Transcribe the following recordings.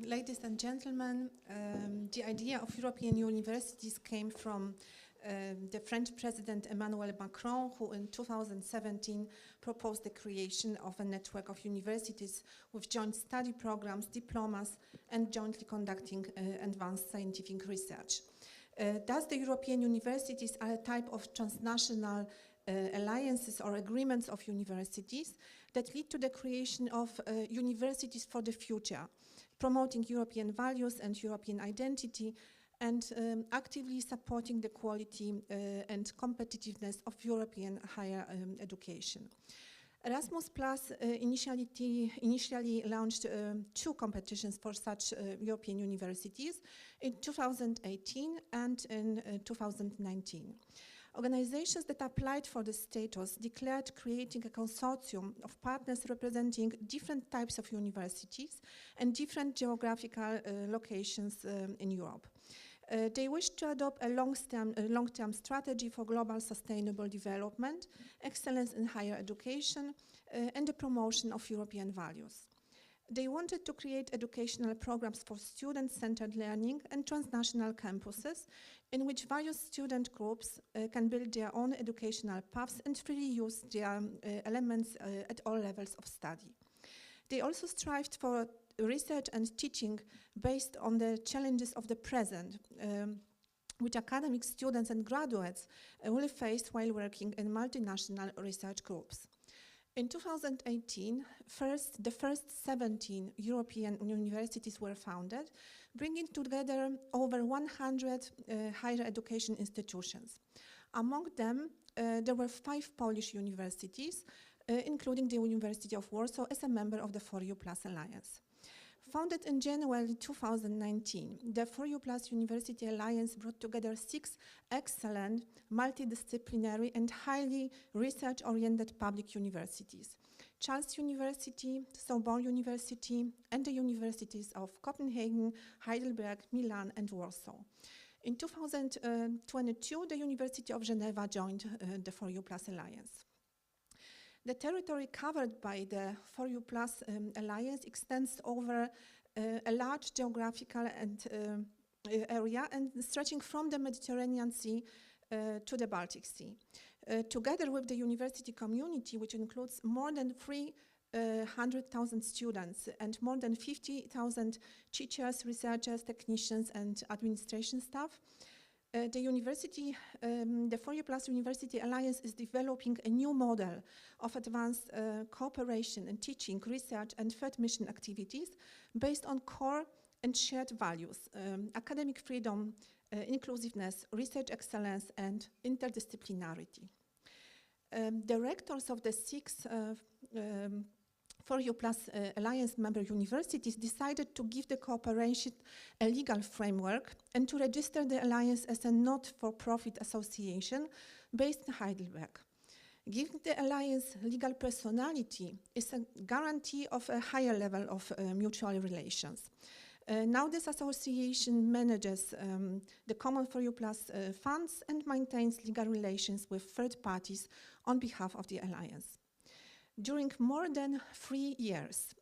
Ladies and gentlemen, the idea of European universities came from the French President Emmanuel Macron, who in 2017 proposed the creation of a network of universities with joint study programs, diplomas, and jointly conducting advanced scientific research. Thus, the European universities are a type of transnational alliances or agreements of universities that lead to the creation of universities for the future, promoting European values and European identity, and actively supporting the quality and competitiveness of European higher education. Erasmus Plus initially launched two competitions for such European universities in 2018 and in 2019. Organizations that applied for the status declared creating a consortium of partners representing different types of universities and different geographical locations in Europe. They wish to adopt a long-term strategy for global sustainable development, excellence in higher education, and the promotion of European values. They wanted to create educational programs for student-centered learning and transnational campuses in which various student groups can build their own educational paths and freely use their elements at all levels of study. They also strived for research and teaching based on the challenges of the present, which academic students and graduates will face while working in multinational research groups. In 2018, the first 17 European universities were founded, bringing together over 100 higher education institutions. Among them, there were 5 Polish universities, including the University of Warsaw as a member of the 4U+ Alliance. Founded in January 2019, the 4U+ University Alliance brought together 6 excellent, multidisciplinary and highly research-oriented public universities: Charles University, Sorbonne University, and the universities of Copenhagen, Heidelberg, Milan, and Warsaw. In 2022, the University of Geneva joined the 4U+ Alliance. The territory covered by the 4U+ Alliance extends over a large geographical area and stretching from the Mediterranean Sea to the Baltic Sea. Together with the university community, which includes more than 300,000 students and more than 50,000 teachers, researchers, technicians, and administration staff, the 4U+ University Alliance is developing a new model of advanced cooperation in teaching, research, and third mission activities based on core and shared values: academic freedom, inclusiveness, research excellence, and interdisciplinarity. The rectors of the 6 4U+ Alliance member universities decided to give the cooperation a legal framework and to register the Alliance as a not-for-profit association based in Heidelberg. Giving the Alliance legal personality is a guarantee of a higher level of mutual relations. Now this association manages the common 4U+ funds and maintains legal relations with third parties on behalf of the Alliance. During more than 3 years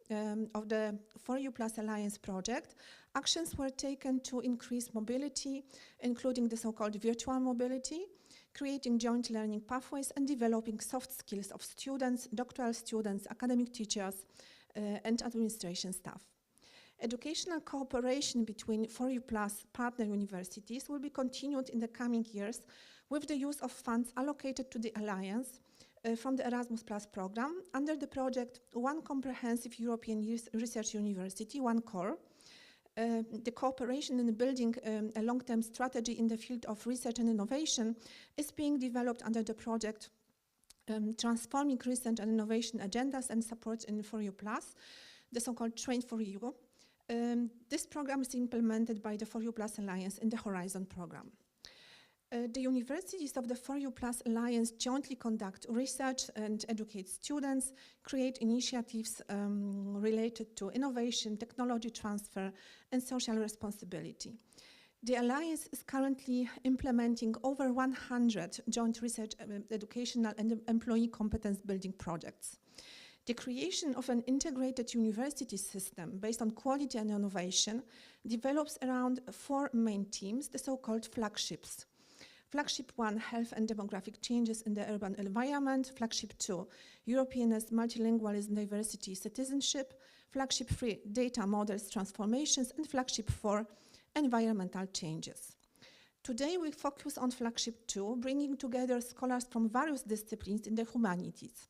of the 4U+ Alliance project, actions were taken to increase mobility, including the so-called virtual mobility, creating joint learning pathways, and developing soft skills of students, doctoral students, academic teachers, and administration staff. Educational cooperation between 4U+ partner universities will be continued in the coming years with the use of funds allocated to the Alliance from the Erasmus Plus program under the project One Comprehensive European Research University, One Core. The cooperation in building a long-term strategy in the field of research and innovation is being developed under the project Transforming Research and Innovation Agendas and Support in 4U+, the so-called Train for EU. This program is implemented by the 4U+ Alliance in the Horizon program. The universities of the 4U+ Alliance jointly conduct research and educate students, create initiatives related to innovation, technology transfer, and social responsibility. The Alliance is currently implementing over 100 joint research, educational, and employee competence building projects. The creation of an integrated university system based on quality and innovation develops around 4 main themes, the so-called flagships. Flagship 1, health and demographic changes in the urban environment. Flagship 2, Europeanness, multilingualism, diversity, citizenship. Flagship 3, data models, transformations. And Flagship 4, environmental changes. Today we focus on Flagship 2, bringing together scholars from various disciplines in the humanities.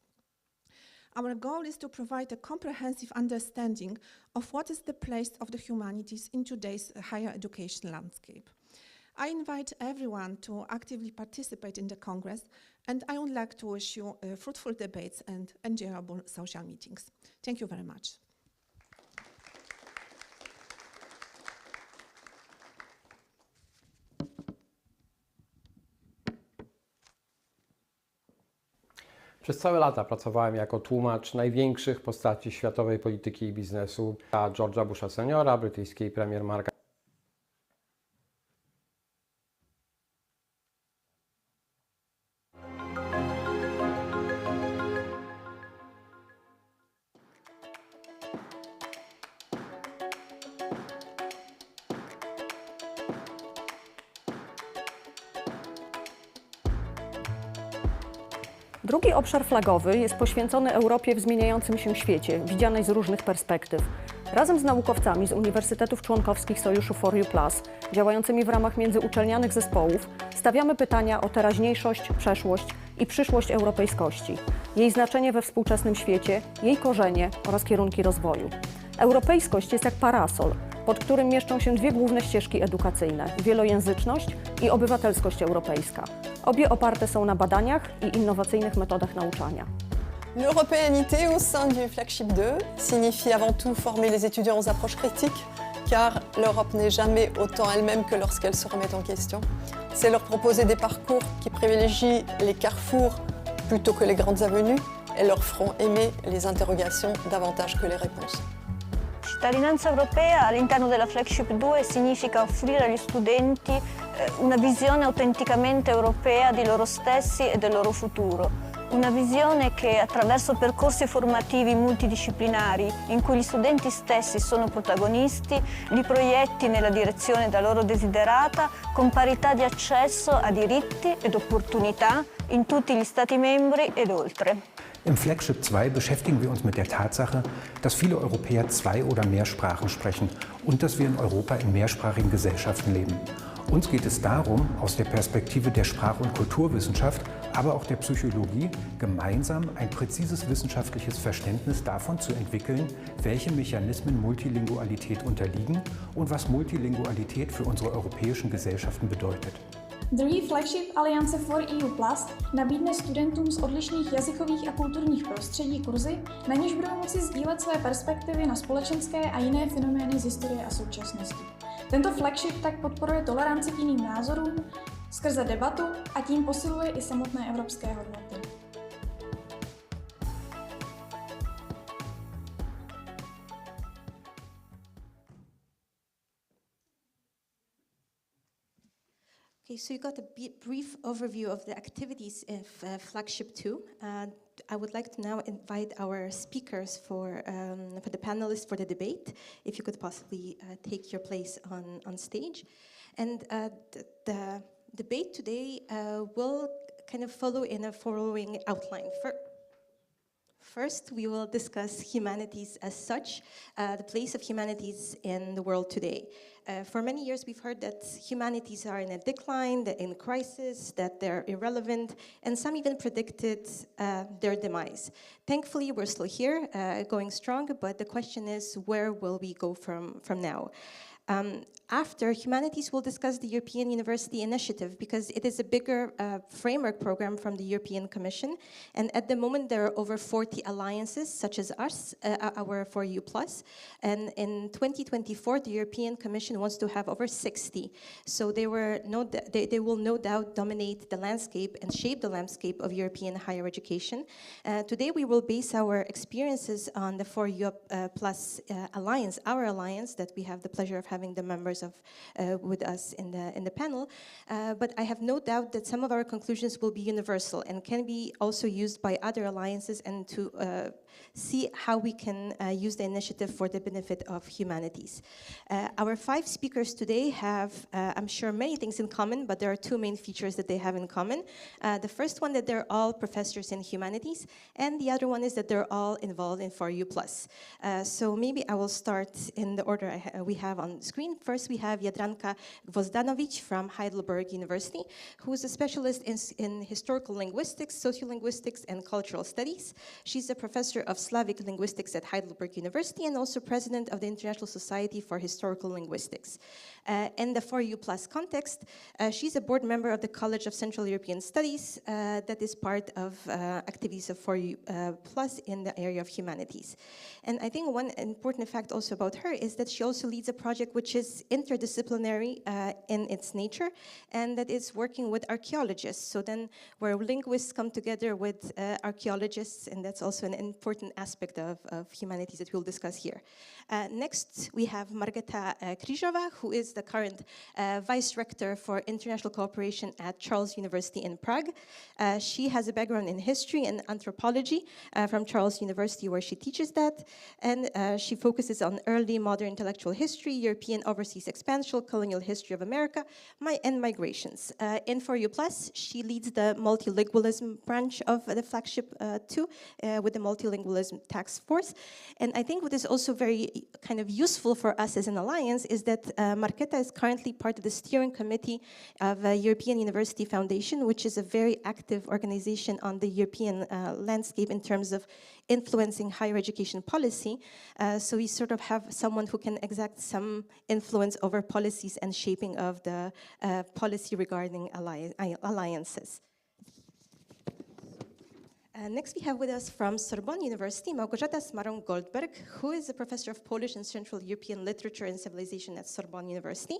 Our goal is to provide a comprehensive understanding of what is the place of the humanities in today's higher education landscape. I invite everyone to actively participate in the Congress, and I would like to wish you fruitful debates and enjoyable social meetings. Thank you very much. Przez całe lata pracowałem jako tłumacz największych postaci światowej polityki i biznesu, George'a Busha seniora, brytyjskiej premier Markéty. Drugi obszar flagowy jest poświęcony Europie w zmieniającym się świecie, widzianej z różnych perspektyw. Razem z naukowcami z uniwersytetów członkowskich Sojuszu For You Plus, działającymi w ramach międzyuczelnianych zespołów, stawiamy pytania o teraźniejszość, przeszłość i przyszłość europejskości, jej znaczenie we współczesnym świecie, jej korzenie oraz kierunki rozwoju. Europejskość jest jak parasol, pod którym mieszczą się 2 główne ścieżki edukacyjne – wielojęzyczność i obywatelskość europejska. Obie oparte są na badaniach i innowacyjnych metodach nauczania. L'européanité au sein du Flagship 2 signifie avant tout former les étudiants aux approches critiques, car l'Europe n'est jamais autant elle-même que lorsqu'elle se remet en question. C'est leur proposer des parcours qui privilégient les carrefours plutôt que les grandes avenues et leur feront aimer les interrogations davantage que les réponses. Cittadinanza europea all'interno della Flagship 2 significa offrire agli studenti una visione autenticamente europea di loro stessi e del loro futuro. Una visione che attraverso percorsi formativi multidisciplinari in cui gli studenti stessi sono protagonisti, li proietti nella direzione da loro desiderata con parità di accesso a diritti ed opportunità in tutti gli Stati membri ed oltre. Im Flagship 2 beschäftigen wir uns mit der Tatsache, dass viele Europäer 2 oder mehr Sprachen sprechen und dass wir in Europa in mehrsprachigen Gesellschaften leben. Uns geht es darum, aus der Perspektive der Sprach- und Kulturwissenschaft, aber auch der Psychologie, gemeinsam ein präzises wissenschaftliches Verständnis davon zu entwickeln, welche Mechanismen Multilingualität unterliegen und was Multilingualität für unsere europäischen Gesellschaften bedeutet. Druhý flagship Aliance for EU Plus nabídne studentům z odlišných jazykových a kulturních prostředí kurzy, na něž budou moci sdílet své perspektivy na společenské a jiné fenomény z historie a současnosti. Tento flagship tak podporuje toleranci k jiným názorům skrze debatu a tím posiluje i samotné evropské hodnoty. Okay, so you got a brief overview of the activities of Flagship 2. I would like to now invite our speakers for the panelists for the debate, if you could possibly take your place on stage. And the debate today will kind of follow in a following outline. First, we will discuss humanities as such, the place of humanities in the world today. For many years, we've heard that humanities are in a decline, they're in crisis, that they're irrelevant, and some even predicted their demise. Thankfully, we're still here, going strong, but the question is, where will we go from now? After humanities, we'll discuss the European University Initiative because it is a bigger framework program from the European Commission. And at the moment, there are over 40 alliances, such as us, our For You Plus. And in 2024, the European Commission wants to have over 60. So they will no doubt dominate the landscape and shape the landscape of European higher education. Today, we will base our experiences on the For You Plus alliance, our alliance that we have the pleasure of having having the members of with us in the panel. But I have no doubt that some of our conclusions will be universal and can be also used by other alliances, and to see how we can use the initiative for the benefit of humanities. Our 5 speakers today have, I'm sure, many things in common, but there are 2 main features that they have in common. The first one, that they're all professors in humanities, and the other one is that they're all involved in 4U+. So maybe I will start in the order we have on screen. First, we have Jadranka Gvozdanović from Heidelberg University, who is a specialist in historical linguistics, sociolinguistics, and cultural studies. She's a professor of Slavic linguistics at Heidelberg University and also president of the International Society for Historical Linguistics. In the 4U+ context, she's a board member of the College of Central European Studies that is part of activities of 4U+ in the area of humanities. And I think one important fact also about her is that she also leads a project which is interdisciplinary in its nature, and that is working with archaeologists. So then where linguists come together with archaeologists, and that's also an important aspect of humanities that we'll discuss here. Next, we have Markéta Křížová, who is the current Vice Rector for International Cooperation at Charles University in Prague. She has a background in history and anthropology from Charles University, where she teaches that, and she focuses on early modern intellectual history, European overseas expansion, colonial history of America, and migrations. In 4U+, she leads the multilingualism branch of the flagship 2 with the multilingualism task force. And I think what is also very kind of useful for us as an alliance is that Markéta is currently part of the steering committee of European University Foundation, which is a very active organization on the European landscape in terms of influencing higher education policy. So we sort of have someone who can exact some influence over policies and shaping of the policy regarding alliances. Next, we have with us from Sorbonne University, Malgorzata Smorag-Goldberg, who is a professor of Polish and Central European Literature and Civilization at Sorbonne University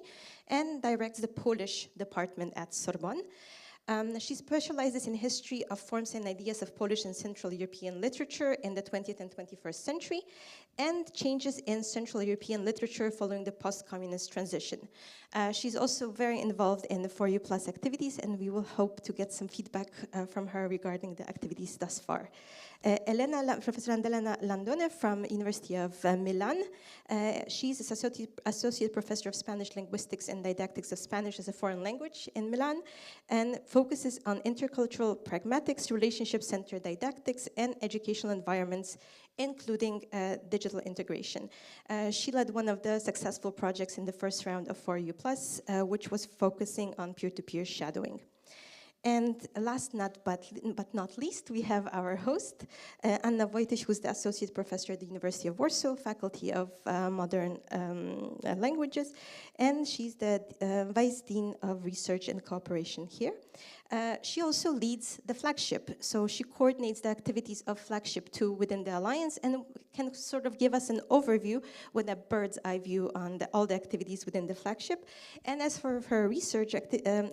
and directs the Polish department at Sorbonne. She specializes in history of forms and ideas of Polish and Central European literature in the 20th and 21st century, and changes in Central European literature following the post-communist transition. She's also very involved in the 4U+ activities, and we will hope to get some feedback from her regarding the activities thus far. Elena, Professor Elena Landone from University of Milan. She's associate professor of Spanish linguistics and didactics of Spanish as a foreign language in Milan, and focuses on intercultural pragmatics, relationship-centered didactics, and educational environments, including digital integration. She led one of the successful projects in the first round of 4U+, which was focusing on peer-to-peer shadowing. And last but not least, we have our host, Anna Wojtyś, who's the associate professor at the University of Warsaw, Faculty of Modern Languages, and she's the Vice Dean of Research and Cooperation here. She also leads the flagship, so she coordinates the activities of flagship 2 within the alliance and can sort of give us an overview with a bird's eye view on all the activities within the flagship. And as for her research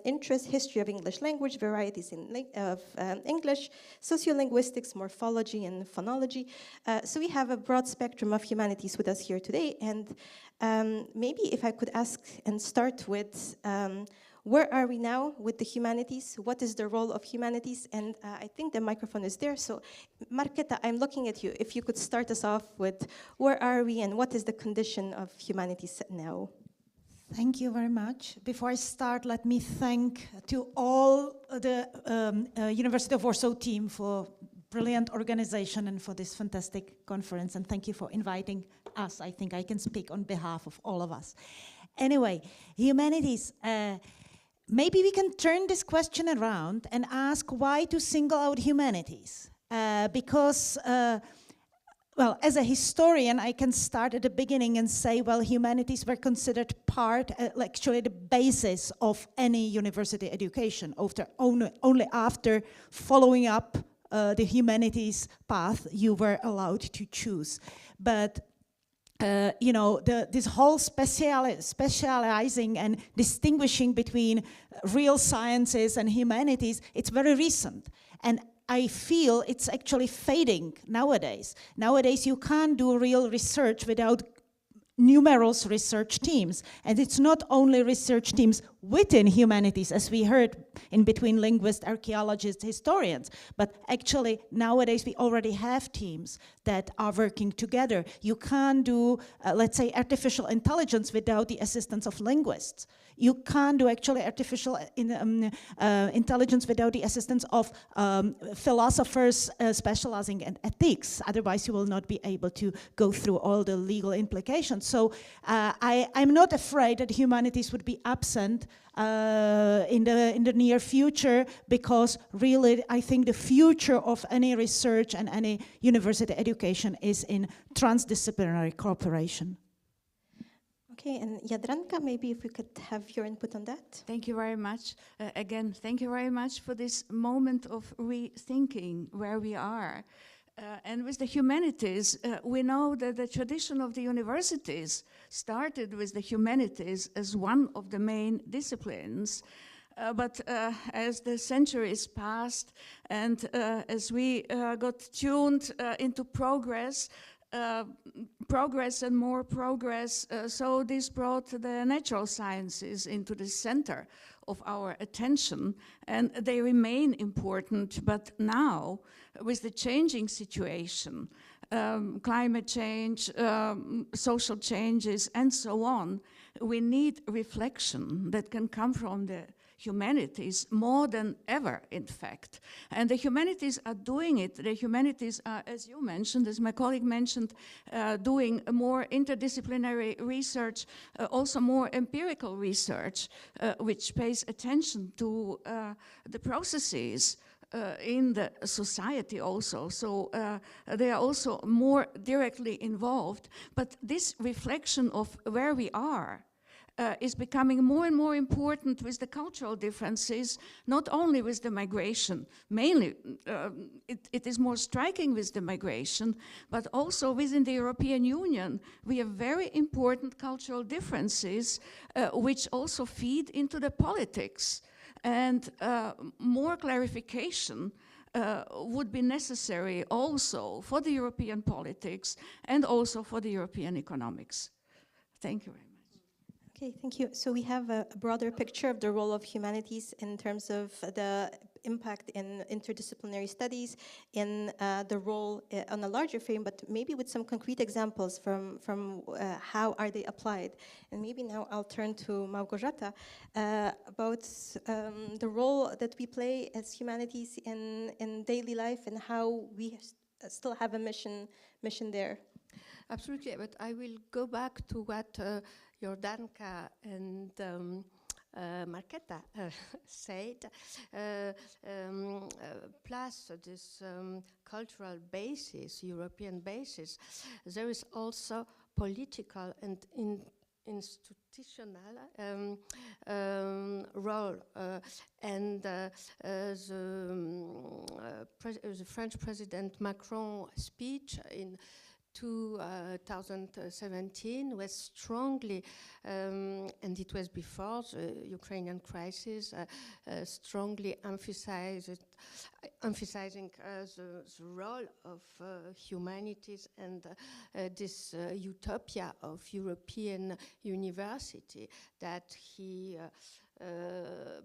interest, history of English language, varieties of English, sociolinguistics, morphology, and phonology. So we have a broad spectrum of humanities with us here today. And maybe if I could ask and start with where are we now with the humanities? What is the role of humanities? And I think the microphone is there. So Markéta, I'm looking at you. If you could start us off with where are we and what is the condition of humanities now? Thank you very much. Before I start, let me thank to all the University of Warsaw team for brilliant organization and for this fantastic conference. And thank you for inviting us. I think I can speak on behalf of all of us. Anyway, humanities. Maybe we can turn this question around and ask why to single out humanities. Because, well, as a historian, I can start at the beginning and say, well, humanities were considered part, actually the basis of any university education. Only after following up the humanities path, you were allowed to choose. But this whole specializing and distinguishing between real sciences and humanities, it's very recent. And I feel it's actually fading nowadays. Nowadays, you can't do real research without numerous research teams. And it's not only research teams within humanities, as we heard, in between linguists, archaeologists, historians, but actually nowadays we already have teams that are working together. You can't do, let's say, artificial intelligence without the assistance of linguists. You can't do actually artificial intelligence without the assistance of philosophers specializing in ethics. Otherwise, you will not be able to go through all the legal implications. So I'm not afraid that humanities would be absent in the near future, because really I think the future of any research and any university education is in transdisciplinary cooperation. Okay, and Jadranka, maybe if we could have your input on that. Thank you very much. Again, thank you very much for this moment of rethinking where we are. And with the humanities, we know that the tradition of the universities started with the humanities as one of the main disciplines. But as the centuries passed and as we got tuned into progress and more progress, so this brought the natural sciences into the center of our attention, and they remain important. But now, with the changing situation, climate change, social changes, and so on, we need reflection that can come from the humanities more than ever, in fact. And the humanities are doing it. The humanities are, as you mentioned, as my colleague mentioned, doing more interdisciplinary research, also more empirical research, which pays attention to the processes in the society also. So they are also more directly involved. But this reflection of where we are is becoming more and more important with the cultural differences, not only with the migration. Mainly, it is more striking with the migration, but also within the European Union. We have very important cultural differences which also feed into the politics. And more clarification would be necessary also for the European politics and also for the European economics. Thank you very much. Okay, thank you. So we have a broader picture of the role of humanities in terms of the impact in interdisciplinary studies, in the role on a larger frame, but maybe with some concrete examples from how are they applied. And maybe now I'll turn to Malgorzata about the role that we play as humanities in daily life and how we still have a mission there. Absolutely, but I will go back to what Jadranka and Markéta said, plus this cultural basis, European basis, there is also political and institutional role. And the French President Macron's speech in 2017 was strongly, and it was before the Ukrainian crisis, strongly emphasizing the role of humanities and this utopia of European university that he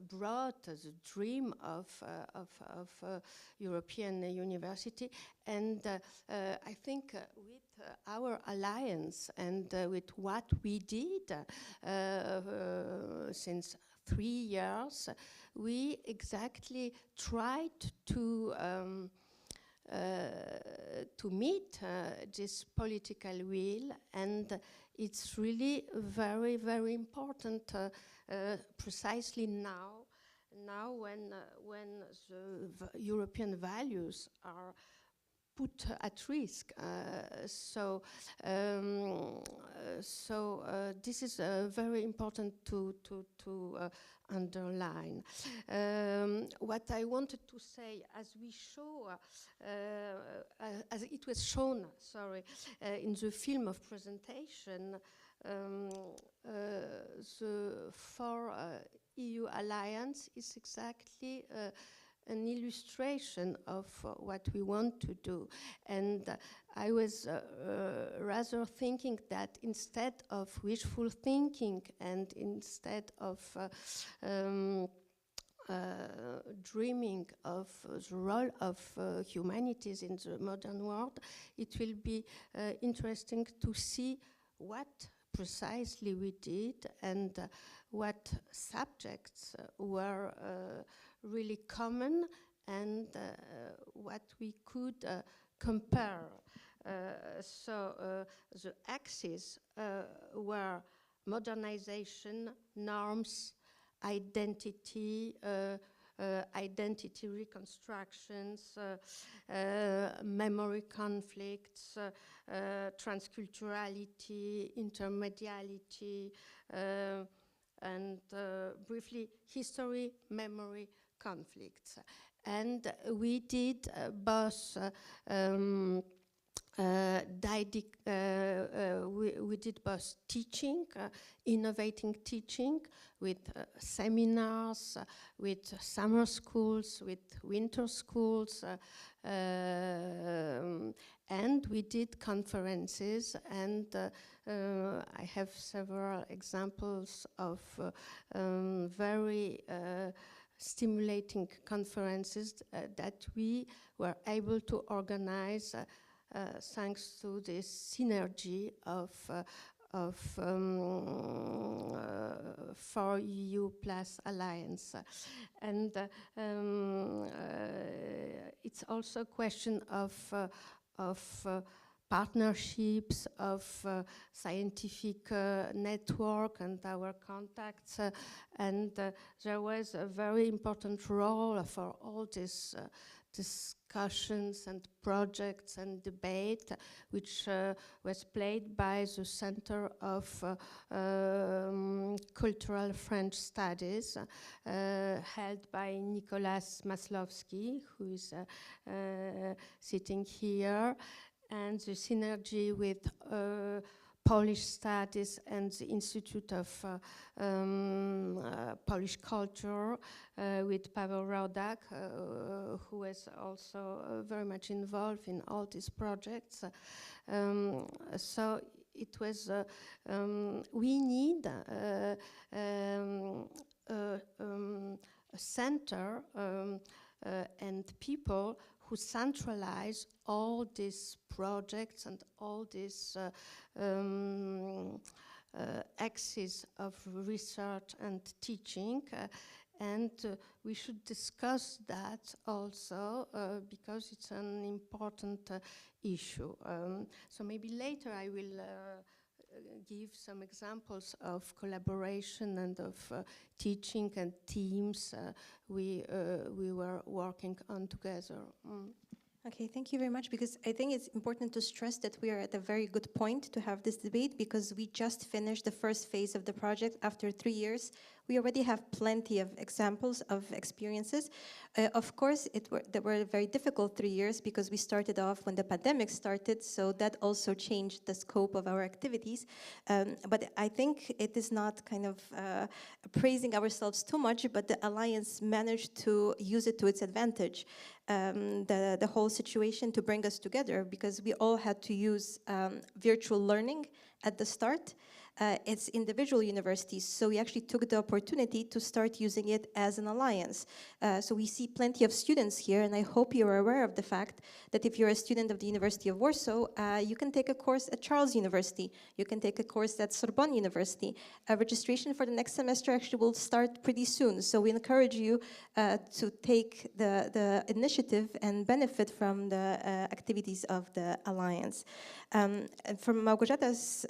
brought the dream of European university. And I think with our alliance and with what we did since 3 years, we exactly tried to meet this political will, and it's really very, very important precisely now when the European values are put at risk. So this is very important to underline. What I wanted to say, as it was shown, in the film of presentation, the 4 EU alliance is exactly an illustration of what we want to do. And I was rather thinking that instead of wishful thinking and instead of dreaming of the role of humanities in the modern world, it will be interesting to see what precisely we did and what subjects were really common and what we could compare. So the axes were modernization, norms, identity, identity reconstructions, memory conflicts, transculturality, intermediality, and briefly history, memory, conflicts. And we did both we did both teaching, innovating teaching with seminars, with summer schools, with winter schools, and we did conferences, and I have several examples of very stimulating conferences that we were able to organize thanks to this synergy of 4EU Plus Alliance. And it's also a question of partnerships, of scientific network and our contacts, and there was a very important role for all these discussions and projects and debate, which was played by the Center of Cultural French Studies, held by Nicolas Maslowski, who is sitting here, and the synergy with Polish Studies and the Institute of Polish Culture with Paweł Rodak, who was also very much involved in all these projects. So it was, we need a center and people who centralize all these projects and all these axes of research and teaching, and we should discuss that also because it's an important issue. So maybe later I will give some examples of collaboration and of teaching and teams we were working on together. Okay, thank you very much, because I think it's important to stress that we are at a very good point to have this debate, because we just finished the first phase of the project after 3 years. We already have plenty of examples of experiences. Of course, they were very difficult 3 years because we started off when the pandemic started, so that also changed the scope of our activities. But I think it is not kind of praising ourselves too much, but the Alliance managed to use it to its advantage. The whole situation to bring us together, because we all had to use virtual learning at the start. It's individual universities, so we actually took the opportunity to start using it as an alliance. So we see plenty of students here, and I hope you're aware of the fact that if you're a student of the University of Warsaw, you can take a course at Charles University, you can take a course at Sorbonne University. Registration for the next semester actually will start pretty soon, so we encourage you to take the initiative and benefit from the activities of the alliance. And from Malgorzata's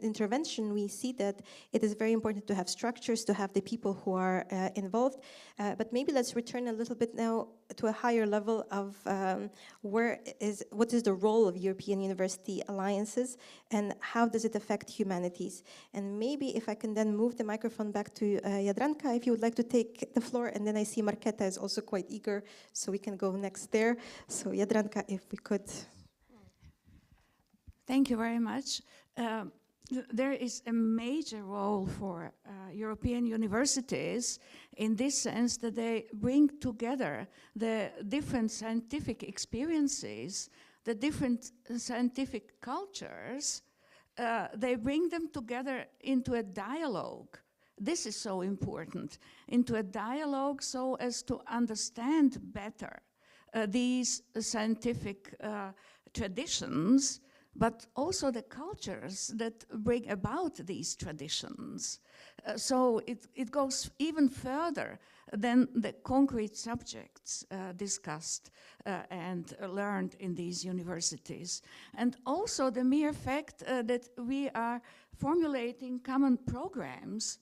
intervention, we see that it is very important to have structures, to have the people who are involved. But maybe let's return a little bit now to a higher level of what is the role of European University Alliances and how does it affect humanities. And maybe if I can then move the microphone back to Jadranka, if you would like to take the floor, and then I see Markéta is also quite eager, so we can go next there. So Jadranka, if we could. Thank you very much. there is a major role for European universities in this sense that they bring together the different scientific experiences, the different scientific cultures, they bring them together into a dialogue. This is so important, into a dialogue so as to understand better these scientific traditions, but also the cultures that bring about these traditions. So it goes even further than the concrete subjects discussed and learned in these universities. And also the mere fact that we are formulating common programs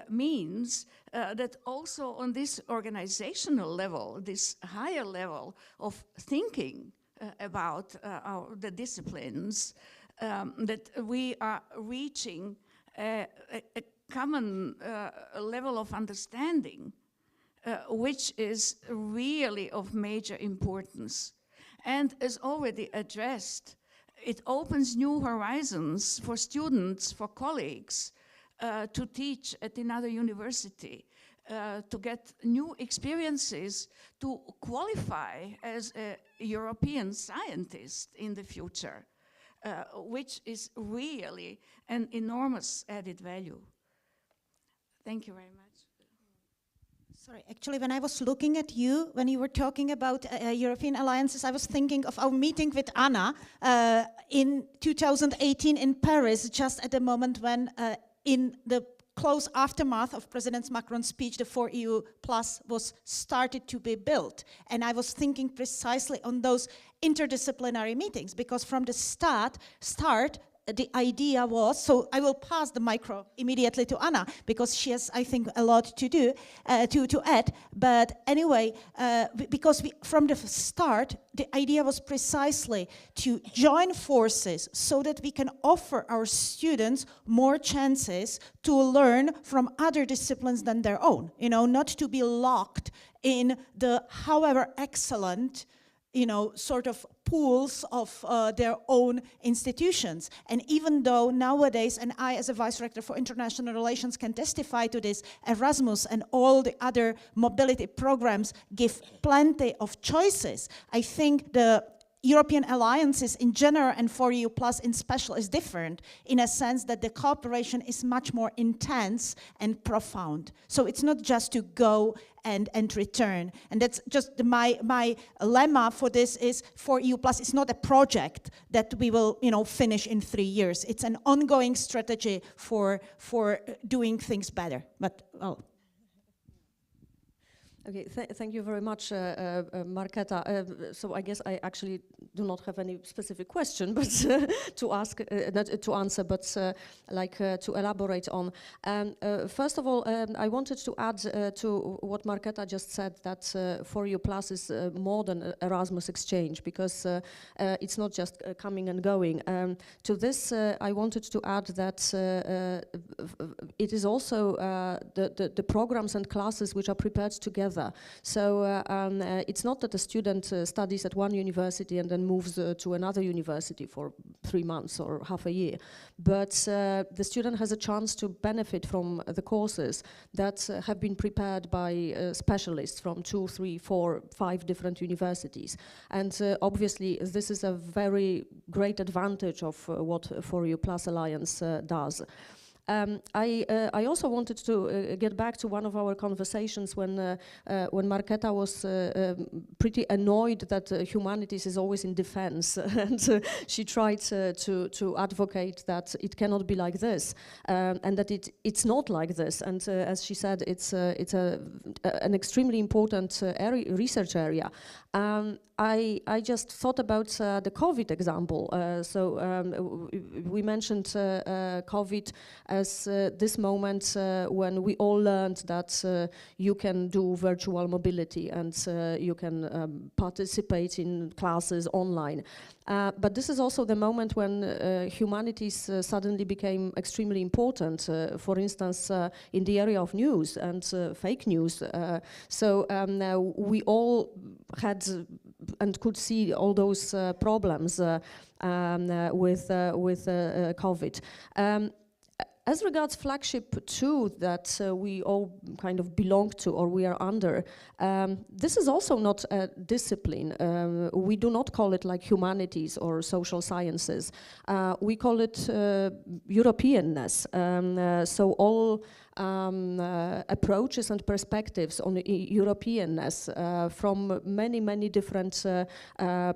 means that also on this organizational level, this higher level of thinking about the disciplines, that we are reaching a common level of understanding, which is really of major importance. And as already addressed, it opens new horizons for students, for colleagues, to teach at another university, to get new experiences, to qualify as a European scientist in the future, which is really an enormous added value. Thank you very much. Sorry, actually, when I was looking at you, when you were talking about European alliances, I was thinking of our meeting with Anna in 2018 in Paris, just at the moment when in the close aftermath of President Macron's speech, the 4EU Plus was started to be built. And I was thinking precisely on those interdisciplinary meetings, because from the start, the idea was, so I will pass the micro immediately to Anna, because she has, I think, a lot to do, to add. But anyway, because from the start, the idea was precisely to join forces so that we can offer our students more chances to learn from other disciplines than their own, not to be locked in the, however excellent, sort of pools of their own institutions. And even though nowadays, and I as a Vice Rector for International Relations can testify to this, Erasmus and all the other mobility programs give plenty of choices, I think the European alliances in general and 4EU Plus in special is different in a sense that the cooperation is much more intense and profound. So it's not just to go and return. And that's just my lemma for this is 4EU Plus is not a project that we will finish in 3 years. It's an ongoing strategy for doing things better. But well. Okay, thank you very much, Markéta. So I guess I actually do not have any specific question, but to ask, not to answer, but to elaborate on. First of all, I wanted to add to what Markéta just said, that 4EU Plus is more than Erasmus exchange, because it's not just coming and going. To this, I wanted to add that it is also the programs and classes which are prepared together. So it's not that a student studies at one university and then moves to another university for 3 months or half a year, but the student has a chance to benefit from the courses that have been prepared by specialists from 2, 3, 4, 5 different universities. And obviously this is a very great advantage of what 4EU Plus Alliance does. I also wanted to get back to one of our conversations when Markéta was pretty annoyed that humanities is always in defense, and she tried to advocate that it cannot be like this, and that it's not like this. And as she said, it's an extremely important research area. I just thought about the COVID example. We mentioned COVID as this moment when we all learned that you can do virtual mobility and you can participate in classes online. But this is also the moment when humanities suddenly became extremely important, for instance, in the area of news and fake news. We all had and could see all those problems with COVID. As regards flagship 2 that we all kind of belong to or we are under, this is also not a discipline. We do not call it like humanities or social sciences. We call it Europeanness. So all approaches and perspectives on Europeanness from many, many different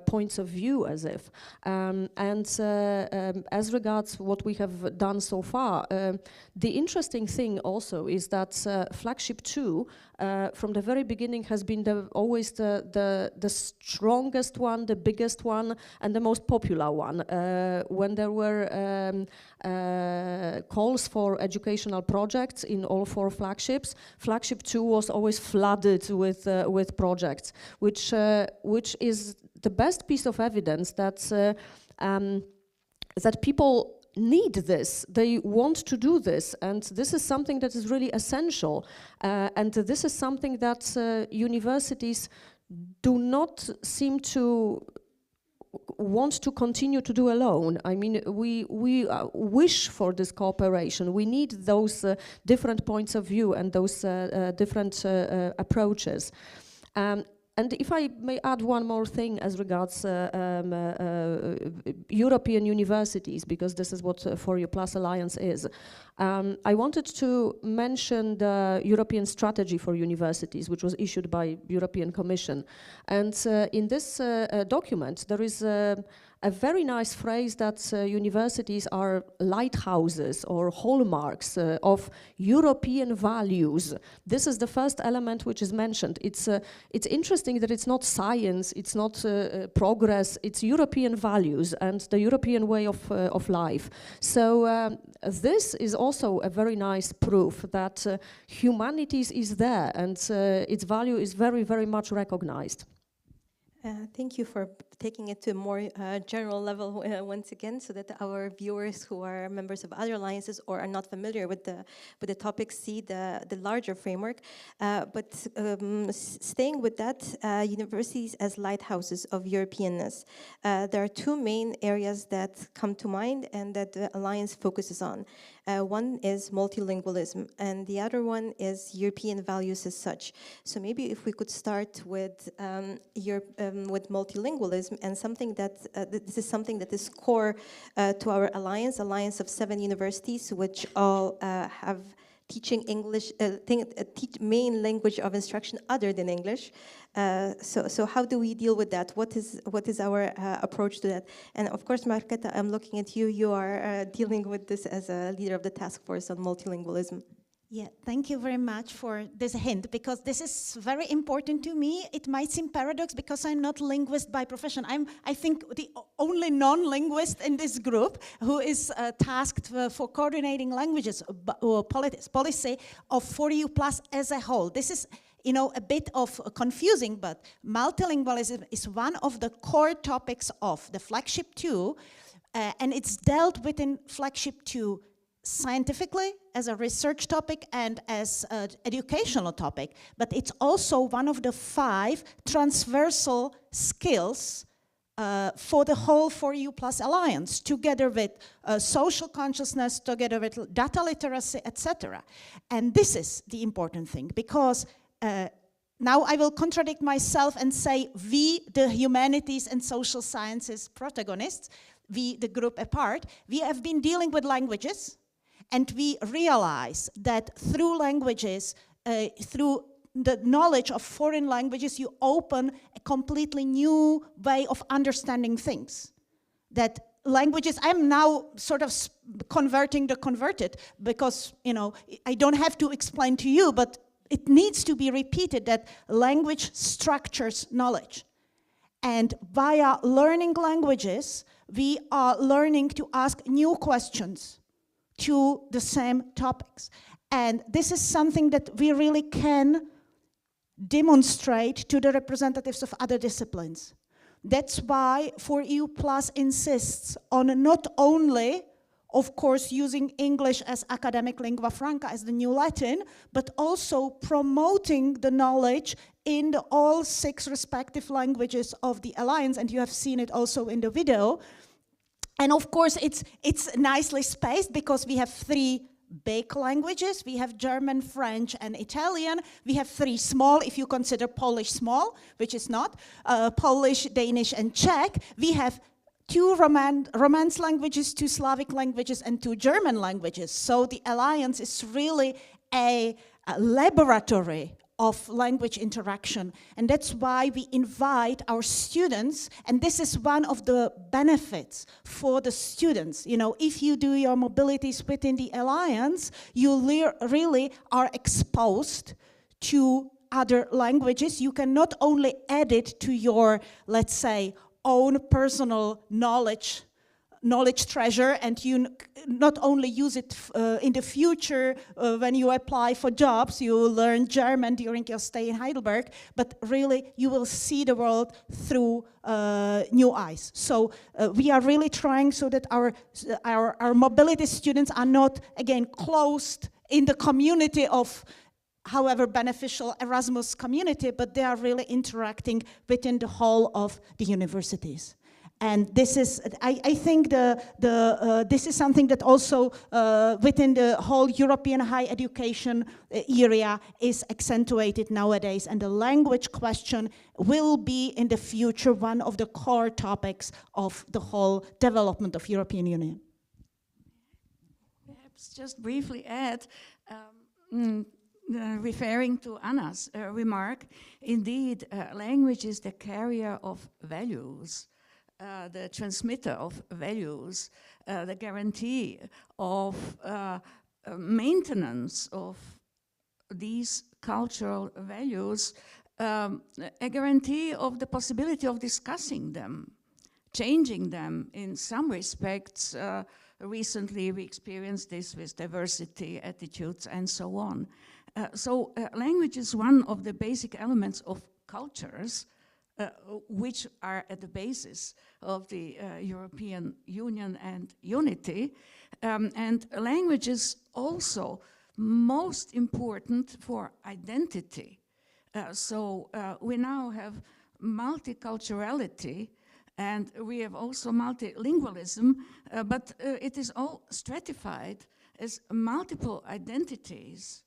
points of view, as if. As regards what we have done so far, the interesting thing also is that Flagship 2 from the very beginning has been always the strongest one, the biggest one, and the most popular one. When there were calls for educational projects in all 4 flagships, Flagship 2 was always flooded with projects, which is the best piece of evidence that that people need this, they want to do this, and this is something that is really essential, and this is something that universities do not seem to want to continue to do alone. I mean, we wish for this cooperation. We need those different points of view and those different approaches. And if I may add one more thing as regards European universities, because this is what 4U Plus Alliance is. I wanted to mention the European Strategy for Universities, which was issued by European Commission. And in this document, there is a very nice phrase that universities are lighthouses or hallmarks of European values. This is the first element which is mentioned. It's interesting that it's not science, it's not progress, it's European values and the European way of life. So this is also a very nice proof that humanities is there and its value is very, very much recognized. Thank you for taking it to a more general level once again, so that our viewers who are members of other alliances or are not familiar with the topic see the larger framework. But staying with that, universities as lighthouses of Europeanness. There are 2 main areas that come to mind and that the alliance focuses on. One is multilingualism, and the other one is European values as such. So maybe if we could start with with multilingualism, and something that this is something that is core to our alliance of 7 universities, which all have teaching English, main language of instruction other than English. So how do we deal with that? What is our approach to that? And of course, Markéta, I'm looking at you. You are dealing with this as a leader of the task force on multilingualism. Yeah, thank you very much for this hint, because this is very important to me. It might seem paradox because I'm not linguist by profession. I'm, I think, the only non-linguist in this group who is tasked for coordinating languages policy of 4U Plus as a whole. This is, you know, a bit of confusing, but multilingualism is one of the core topics of the Flagship 2, and it's dealt with in Flagship 2 scientifically, as a research topic and as an educational topic, but it's also one of the 5 transversal skills for the whole 4U Plus Alliance, together with social consciousness, together with data literacy, etc. And this is the important thing, because now I will contradict myself and say we, the humanities and social sciences protagonists, we, the group apart, we have been dealing with languages. And we realize that through languages, through the knowledge of foreign languages, you open a completely new way of understanding things. That languages, I'm now sort of converting the converted, because, you know, I don't have to explain to you, but it needs to be repeated that language structures knowledge. And via learning languages, we are learning to ask new questions to the same topics. And this is something that we really can demonstrate to the representatives of other disciplines. That's why 4U Plus insists on not only of course, using English as academic lingua franca, as the new Latin, but also promoting the knowledge in all 6 respective languages of the Alliance, and you have seen it also in the video. And of course, it's nicely spaced because we have 3 big languages. We have German, French, and Italian. We have 3 small, if you consider Polish small, which is not, Polish, Danish, and Czech. We have 2 Romance languages, 2 Slavic languages, and 2 German languages. So the Alliance is really a laboratory of language interaction. And that's why we invite our students, and this is one of the benefits for the students. You know, if you do your mobilities within the Alliance, you really are exposed to other languages. You can not only add it to your, let's say, own personal knowledge treasure, and you not only use it in the future when you apply for jobs, you will learn German during your stay in Heidelberg, but really you will see the world through new eyes. So we are really trying so that our mobility students are not, again, closed in the community of however beneficial Erasmus community, but they are really interacting within the whole of the universities. And this is, I think, this is something that also within the whole European higher education area is accentuated nowadays. And the language question will be in the future one of the core topics of the whole development of European Union. Perhaps just briefly add, referring to Anna's remark, indeed, language is the carrier of values. The transmitter of values, the guarantee of maintenance of these cultural values, a guarantee of the possibility of discussing them, changing them in some respects. Recently we experienced this with diversity, attitudes, and so on. So language is one of the basic elements of cultures which are at the basis of the European Union and unity. And language is also most important for identity. So we now have multiculturality, and we have also multilingualism, but it is all stratified as multiple identities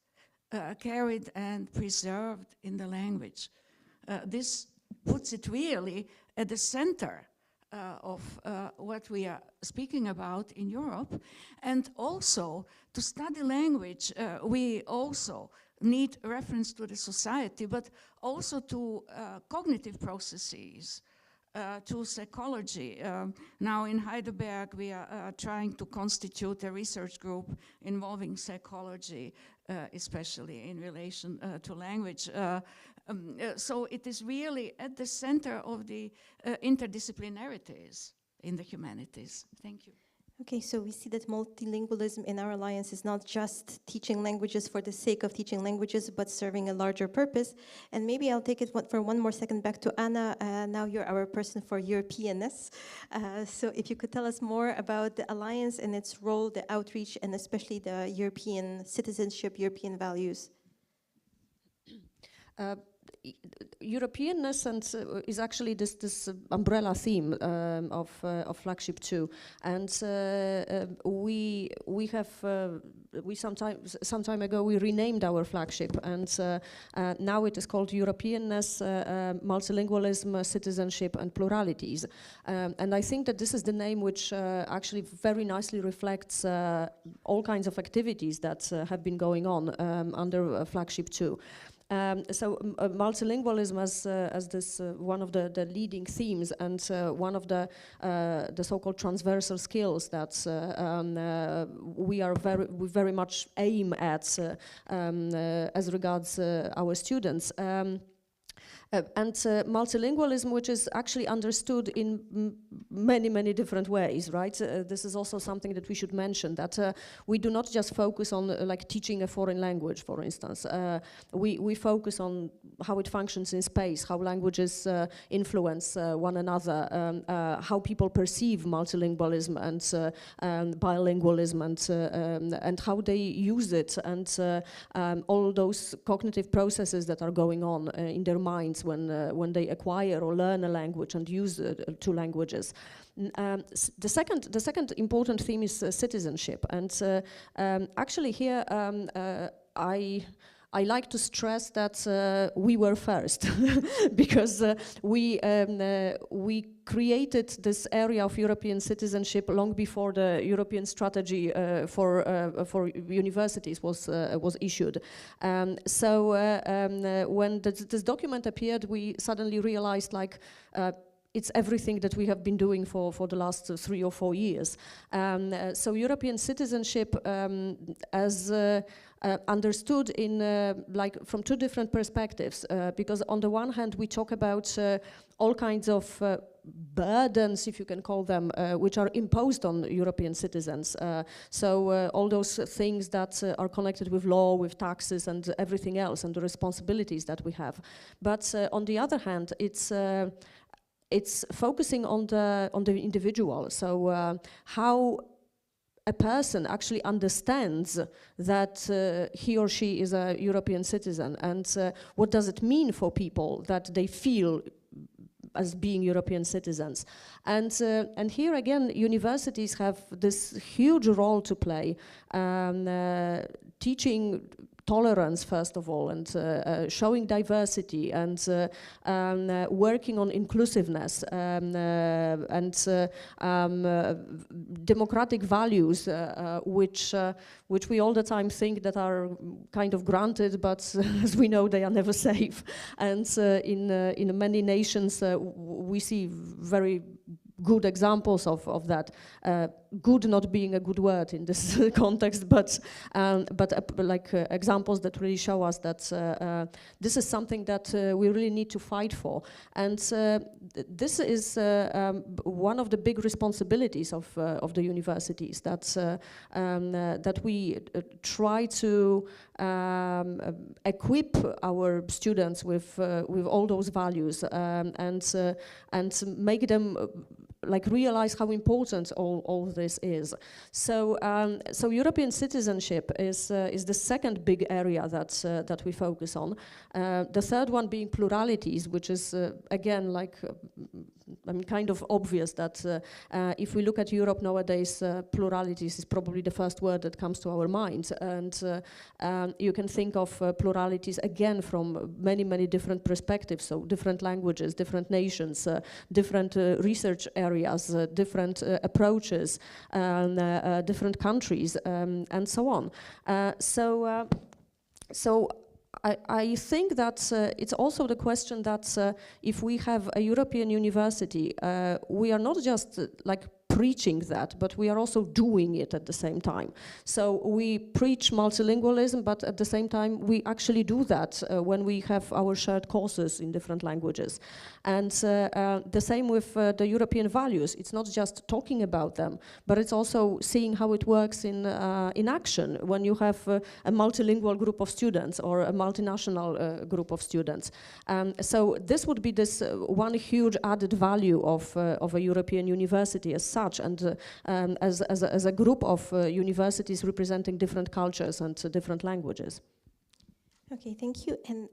carried and preserved in the language. This puts it really at the center of what we are speaking about in Europe. And also, to study language, we also need reference to the society, but also to cognitive processes, to psychology. Now in Heidelberg, we are trying to constitute a research group involving psychology, especially in relation to language. So it is really at the center of the interdisciplinarities in the humanities. Thank you. Okay, so we see that multilingualism in our alliance is not just teaching languages for the sake of teaching languages, but serving a larger purpose. And maybe I'll take it for one more second back to Anna. Now you're our person for Europeanness. So if you could tell us more about the alliance and its role, the outreach, and especially the European citizenship, European values. Europeanness is actually this umbrella theme of Flagship 2, and some time ago we renamed our flagship, and now it is called Europeanness, Multilingualism, Citizenship, and Pluralities. And I think that this is the name which actually very nicely reflects all kinds of activities that have been going on under Flagship 2. So multilingualism as this one of the leading themes, and one of the so-called transversal skills that we very much aim at as regards our students. And multilingualism, which is actually understood in many different ways, right? This is also something that we should mention, that we do not just focus on like teaching a foreign language, for instance. We focus on how it functions in space, how languages influence one another, how people perceive multilingualism and bilingualism, and how they use it, and all those cognitive processes that are going on in their minds when they acquire or learn a language and use two languages. The second important theme is citizenship, and actually here I like to stress that we were first because we created this area of European citizenship long before the European strategy for universities was issued. So when this document appeared, we suddenly realized, like, it's everything that we have been doing for the last 3 or 4 years. So European citizenship as understood in like from two different perspectives, because on the one hand we talk about all kinds of burdens, if you can call them, which are imposed on European citizens. So all those things that are connected with law, with taxes and everything else, and the responsibilities that we have. But on the other hand, it's focusing on the individual. So how a person actually understands that he or she is a European citizen, and what does it mean for people that they feel as being European citizens. And here again, universities have this huge role to play, teaching tolerance, first of all, and showing diversity, and working on inclusiveness, and democratic values, which we all the time think that are kind of granted, but as we know, they are never safe. And in many nations, we see very good examples of that. Good not being a good word in this context, but examples that really show us that this is something that we really need to fight for. And this is one of the big responsibilities of the universities, that we try to equip our students with all those values, and make them like realize how important all this is. So European citizenship is the second big area that we focus on. The third one being pluralities, which is again like kind of obvious that if we look at Europe nowadays, pluralities is probably the first word that comes to our minds, and you can think of pluralities again from many different perspectives. So different languages, different nations, different research areas, different approaches, different countries, and so on. So I think that it's also the question that if we have a European university, we are not just like preaching that, but we are also doing it at the same time. So we preach multilingualism, but at the same time we actually do that when we have our shared courses in different languages. And the same with the European values. It's not just talking about them, but it's also seeing how it works in action when you have a multilingual group of students or a multinational group of students. So this would be this one huge added value of a European university as such, and as a group of universities representing different cultures and different languages. Okay, thank you. And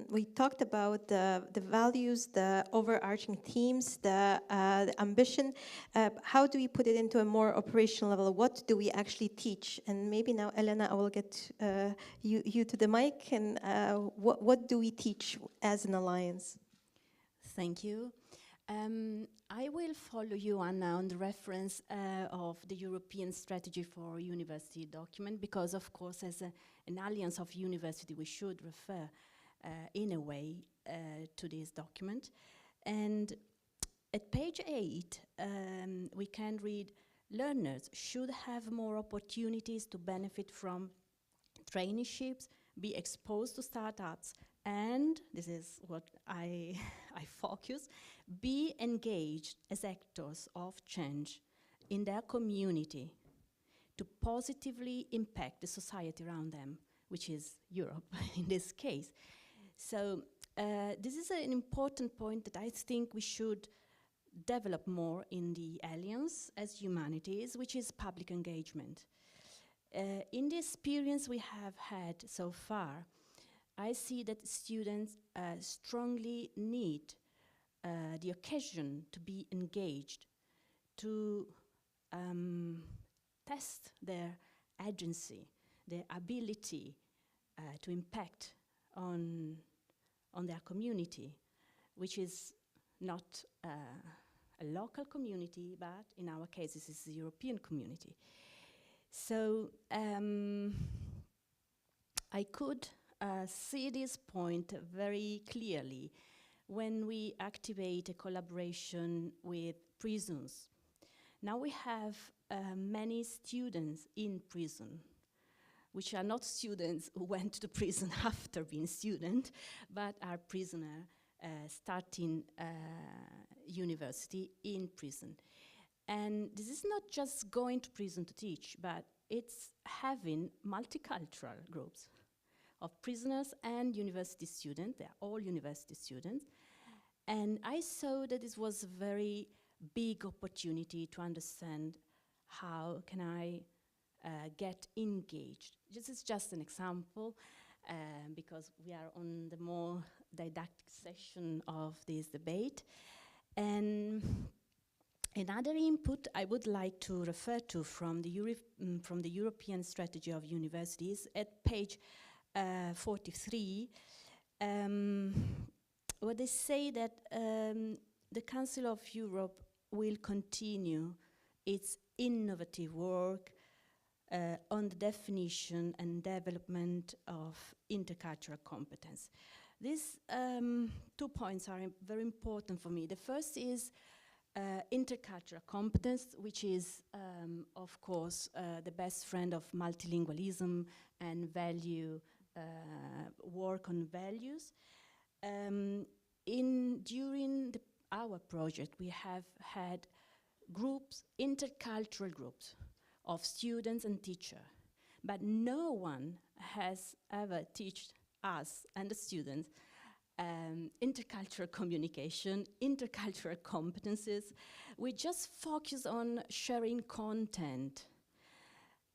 we talked about the values, the overarching themes, the ambition. How do we put it into a more operational level? What do we actually teach? And maybe now, Elena, I will get you to the mic. And what do we teach as an alliance? Thank you. I will follow you, Anna, on the reference of the European Strategy for University document, because, of course, as an alliance of university, we should refer in a way to this document. And at page 8, we can read, learners should have more opportunities to benefit from traineeships, be exposed to startups, And this is what I focus, be engaged as actors of change in their community to positively impact the society around them, which is Europe in this case. So this is an important point that I think we should develop more in the Alliance as Humanities, which is public engagement. In the experience we have had so far, I see that students strongly need the occasion to be engaged, to test their agency, their ability to impact on their community, which is not a local community, but in our case, this is a European community. So I could see this point very clearly when we activate a collaboration with prisons. Now we have many students in prison, which are not students who went to prison after being student, but are prisoners starting university in prison. And this is not just going to prison to teach, but it's having multicultural groups of prisoners and university students. They are all university students. And I saw that this was a very big opportunity to understand how can I get engaged. This is just an example, because we are on the more didactic session of this debate. And another input I would like to refer to from the European Strategy of Universities at page 43, where they say that the Council of Europe will continue its innovative work on the definition and development of intercultural competence. These 2 points are very important for me. The first is intercultural competence, which is, of course, the best friend of multilingualism and value, work on values. During our project, we have had groups, intercultural groups of students and teachers, but no one has ever taught us and the students intercultural communication, intercultural competences. We just focus on sharing content.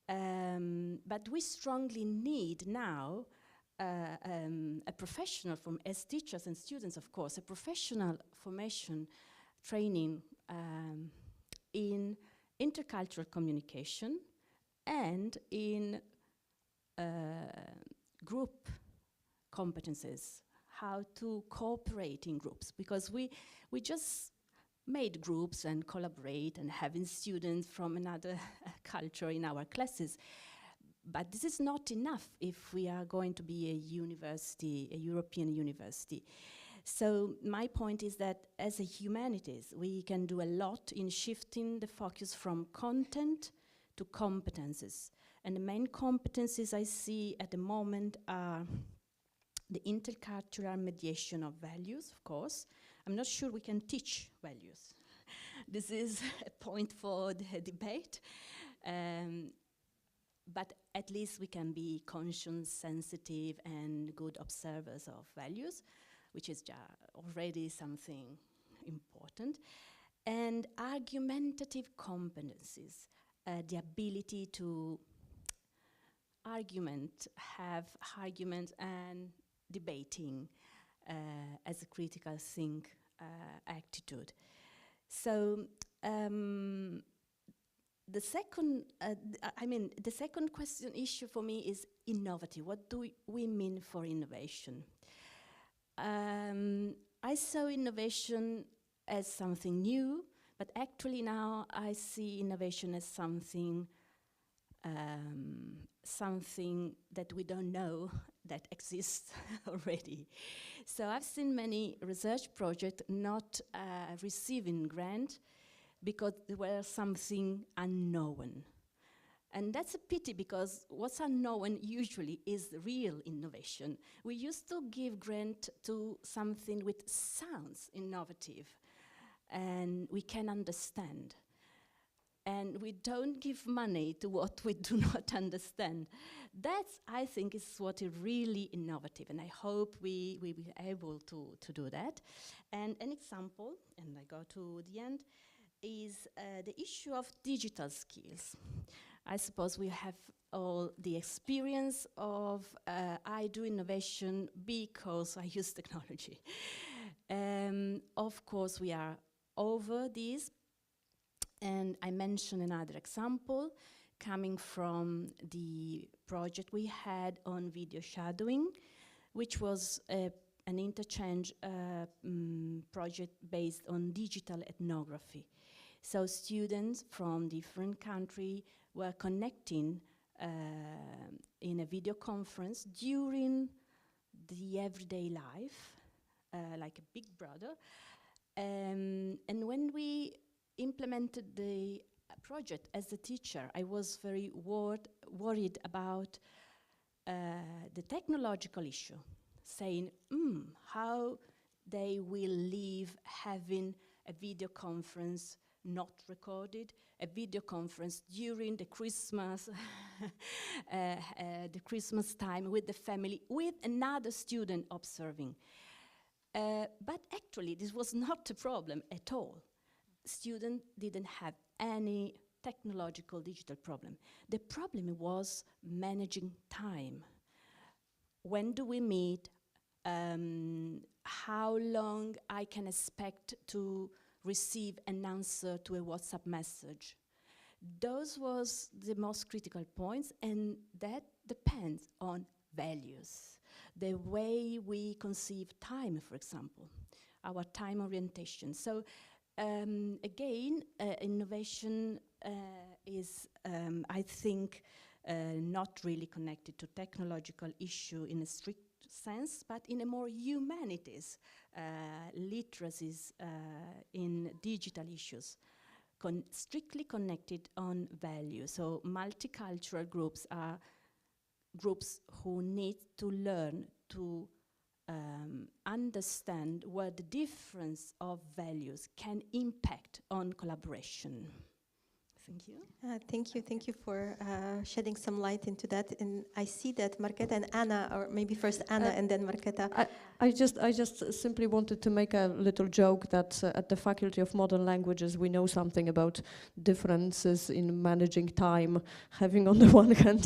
But we strongly need now a professional, as teachers and students, of course, a professional formation training in intercultural communication and in group competences, how to cooperate in groups, because we just made groups and collaborate and having students from another culture in our classes. But this is not enough if we are going to be a university, a European university. So my point is that as a humanities, we can do a lot in shifting the focus from content to competences. And the main competences I see at the moment are the intercultural mediation of values, of course. I'm not sure we can teach values. This is a point for the debate. But at least we can be conscious, sensitive, and good observers of values, which is already something important. And argumentative competencies, the ability to have argument and debating as a critical think attitude. So the second question issue for me is innovative. What do we mean for innovation? I saw innovation as something new, but actually now I see innovation as something that we don't know that exists already. So I've seen many research projects not receiving grant because they were something unknown. And that's a pity, because what's unknown usually is real innovation. We used to give grant to something which sounds innovative and we can understand. And we don't give money to what we do not understand. That's, I think, is what is really innovative, and I hope we will be able to do that. And an example, and I go to the end, is the issue of digital skills. I suppose we have all the experience of I do innovation because I use technology. Of course, we are over this, and I mention another example coming from the project we had on video shadowing, which was an interchange project based on digital ethnography. So students from different countries were connecting in a video conference during the everyday life, like a big brother. And when we implemented the project as a teacher, I was very worried about the technological issue, saying, how they will live having a video conference not recorded, a video conference during the Christmas time with the family, with another student observing. But actually, this was not a problem at all. Students didn't have any technological digital problem. The problem was managing time. When do we meet? How long I can expect to receive an answer to a WhatsApp message? Those was the most critical points, and that depends on values. The way we conceive time, for example, our time orientation. So again, innovation is, I think, not really connected to technological issue in a strict sense, but in a more humanities, literacies in digital issues, strictly connected on value. So multicultural groups are groups who need to learn to understand where the difference of values can impact on collaboration. Thank you. Thank you for shedding some light into that. And I see that Markéta and Anna, or maybe first Anna and then Markéta. I just simply wanted to make a little joke that at the Faculty of Modern Languages we know something about differences in managing time, having on the one hand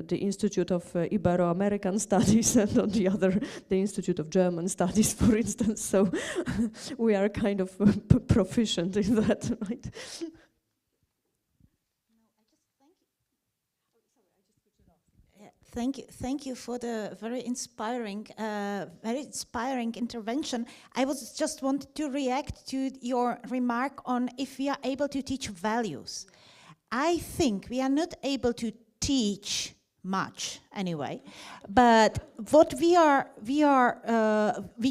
the Institute of Ibero-American Studies, and on the other the Institute of German Studies, for instance. So we are kind of proficient in that, right? Thank you for the very inspiring intervention. I was just wanted to react to your remark on if we are able to teach values. I think we are not able to teach much anyway, but what we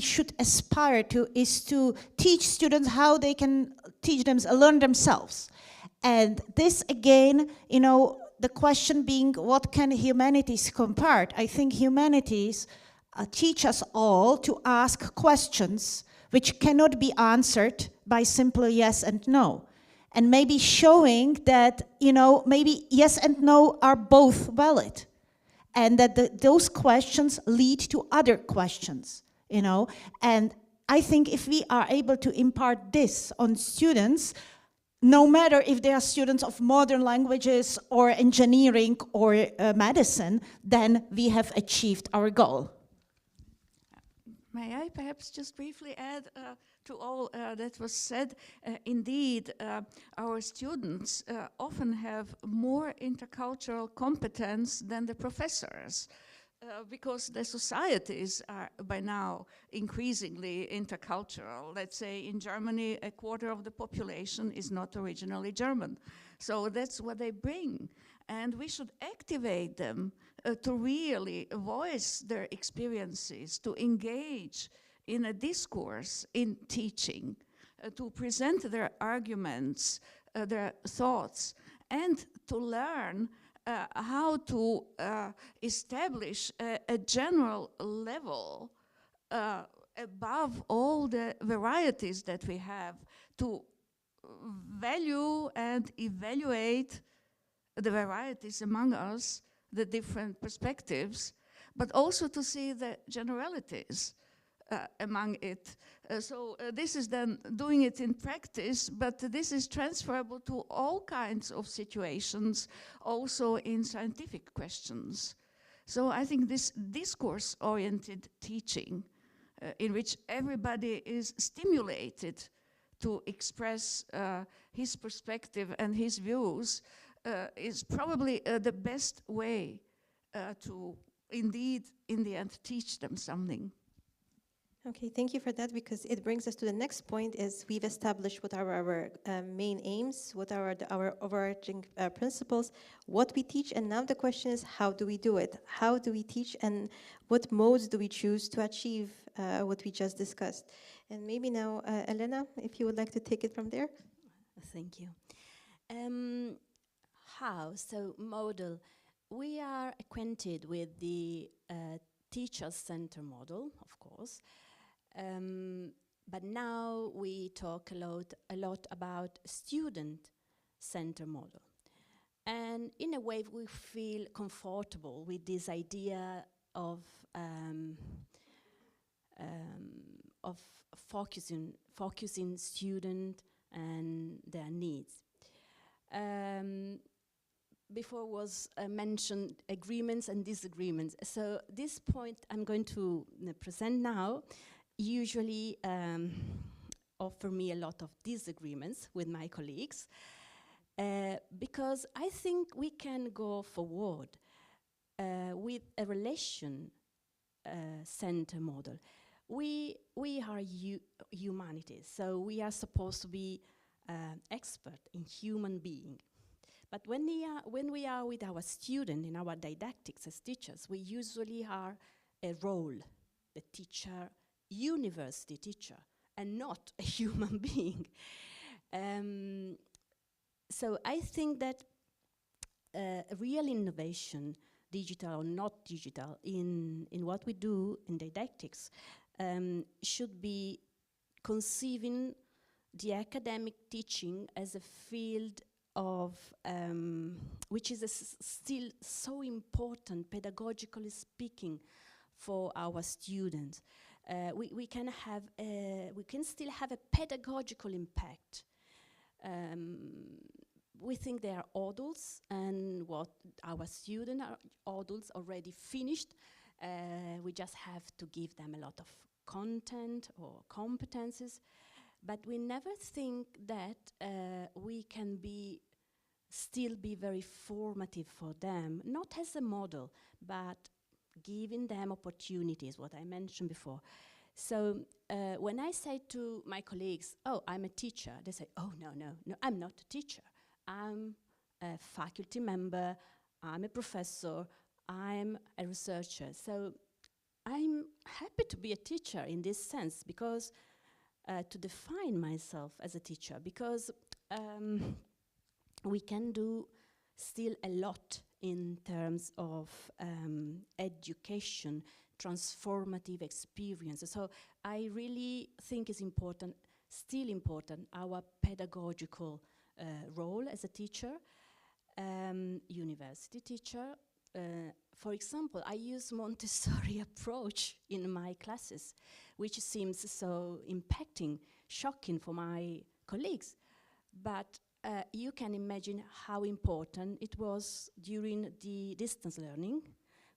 should aspire to is to teach students how they can learn themselves. And this again, the question being, what can humanities compart? I think humanities teach us all to ask questions which cannot be answered by simple yes and no. And maybe showing that, maybe yes and no are both valid. And that those questions lead to other questions, And I think if we are able to impart this on students, no matter if they are students of modern languages or engineering or medicine, then we have achieved our goal. May I perhaps just briefly add to all that was said? Indeed, our students often have more intercultural competence than the professors. Because the societies are by now increasingly intercultural. Let's say in Germany, a quarter of the population is not originally German. So that's what they bring. And we should activate them to really voice their experiences, to engage in a discourse in teaching, to present their arguments their thoughts, and to learn how to establish a general level above all the varieties that we have, to value and evaluate the varieties among us, the different perspectives, but also to see the generalities among it. So this is then doing it in practice, but this is transferable to all kinds of situations, also in scientific questions. So I think this discourse-oriented teaching, in which everybody is stimulated to express his perspective and his views, is probably the best way to indeed, in the end, teach them something. Okay, thank you for that, because it brings us to the next point. Is we've established what are our main aims, what are our overarching principles, what we teach, and now the question is, how do we do it? How do we teach, and what modes do we choose to achieve what we just discussed? And maybe now, Elena, if you would like to take it from there. Thank you. How? So model. We are acquainted with the teacher center model, of course. But now we talk a lot about student center model. And in a way we feel comfortable with this idea of focusing student and their needs. Before was mentioned agreements and disagreements. So this point I'm going to present now usually offer me a lot of disagreements with my colleagues, because I think we can go forward with a relation center model. We are humanities, so we are supposed to be expert in human being. But when we are with our student in our didactics as teachers, we usually are a role, the teacher, university teacher, and not a human being. So I think that real innovation, digital or not digital, in what we do in didactics, should be conceiving the academic teaching as a field of which is still so important, pedagogically speaking, for our students. We can still have a pedagogical impact. We think they are adults, and what our students are adults already finished. We just have to give them a lot of content or competences, but we never think that we can still be very formative for them, not as a model, but giving them opportunities, what I mentioned before. So when I say to my colleagues, oh, I'm a teacher, they say, oh, no, I'm not a teacher. I'm a faculty member, I'm a professor, I'm a researcher. So I'm happy to be a teacher in this sense, because to define myself as a teacher, because we can do still a lot in terms of education, transformative experiences. So I really think it's important, still important, our pedagogical role as a teacher, university teacher. For example, I use Montessori approach in my classes, which seems so impacting, shocking for my colleagues. But you can imagine how important it was during the distance learning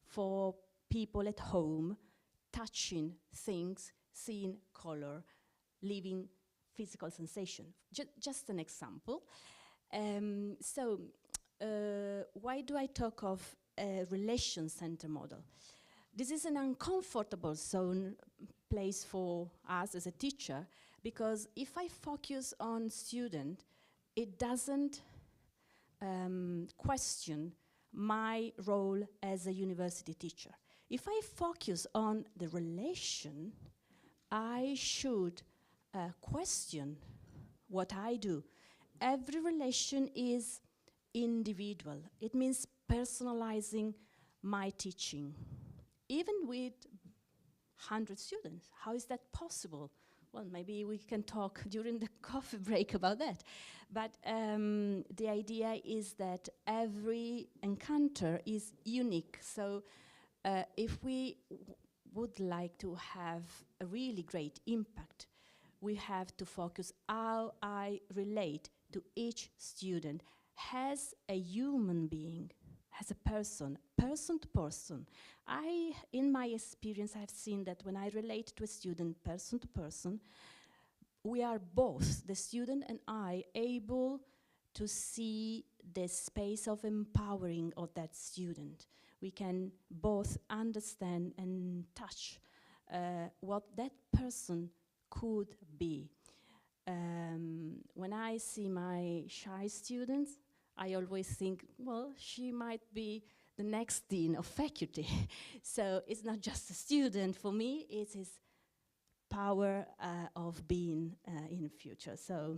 for people at home, touching things, seeing color, living physical sensation. Just an example. So why do I talk of a relation center model? This is an uncomfortable place for us as a teacher, because if I focus on student, it doesn't question my role as a university teacher. If I focus on the relation, I should question what I do. every relation is individual. It means personalizing my teaching, even with 100 students. How is that possible? Well, maybe we can talk during the coffee break about that. But the idea is that every encounter is unique. So if we would like to have a really great impact, we have to focus how I relate to each student as a human being, as a person to person. In my experience, I've seen that when I relate to a student person to person, we are both, the student and I, able to see the space of empowering of that student. We can both understand and touch what that person could be. When I see my shy students, I always think, well, she might be the next dean of faculty. So it's not just a student. For me, it is power of being in the future. So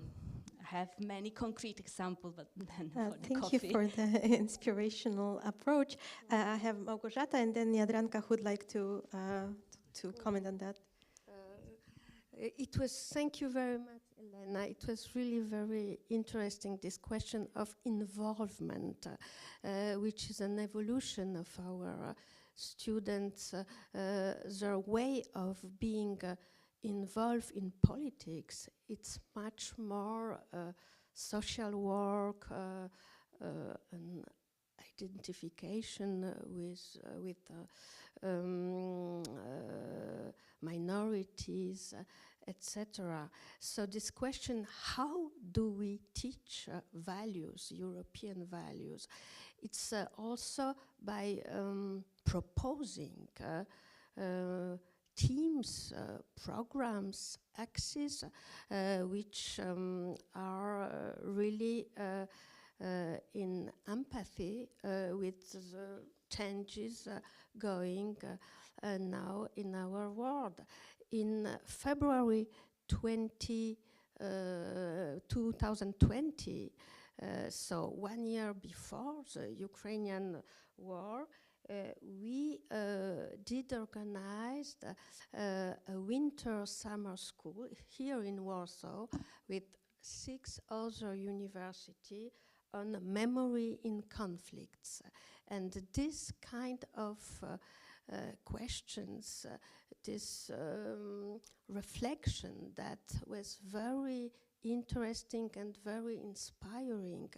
I have many concrete examples, but then for the thank coffee. you for the inspirational approach. I have Malgorzata and then Jadranka who would like to comment on that. Thank you very much, Elena. It was really very interesting, this question of involvement, which is an evolution of our students, their way of being involved in politics. It's much more social work, and identification with minorities, etc. So this question, how do we teach values, European values? It's also by proposing teams, programs, axes, which are really in empathy with the changes going now in our world. In February 2020, so 1 year before the Ukrainian war, we did organize a winter summer school here in Warsaw with 6 other universities on memory in conflicts. And this kind of questions, this reflection that was very interesting and very inspiring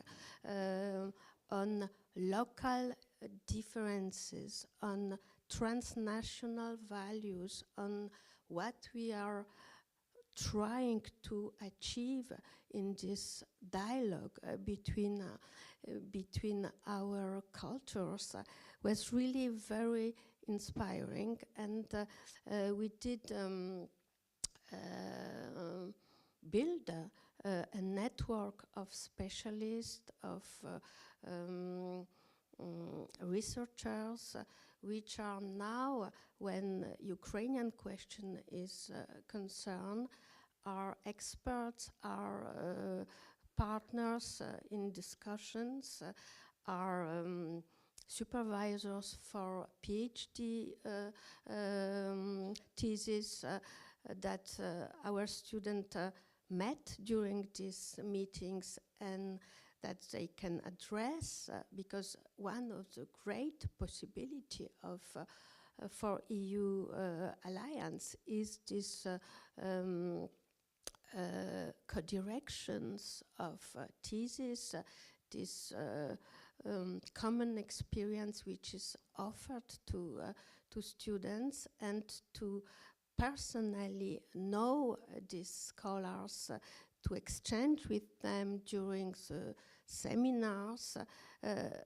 on local differences, on transnational values, on what we are trying to achieve in this dialogue between our cultures was really very inspiring. And we did build a network of specialists, of researchers, which are now, when Ukrainian question is concerned, are experts, are partners in discussions, are supervisors for PhD thesis that our students met during these meetings and that they can address, because one of the great possibility of for EU alliance is this co-directions of thesis, this common experience which is offered to students, and to personally know these scholars, to exchange with them during the seminars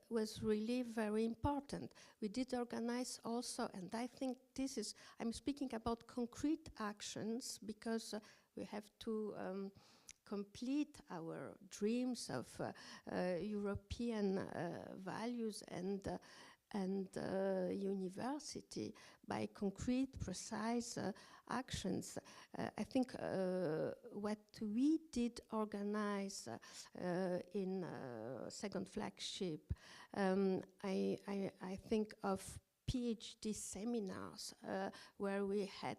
was really very important. We did organize also, and I think this is, I'm speaking about concrete actions because we have to complete our dreams of European values, and and university by concrete, precise actions. I think what we did organize in second flagship, I think of PhD seminars where we had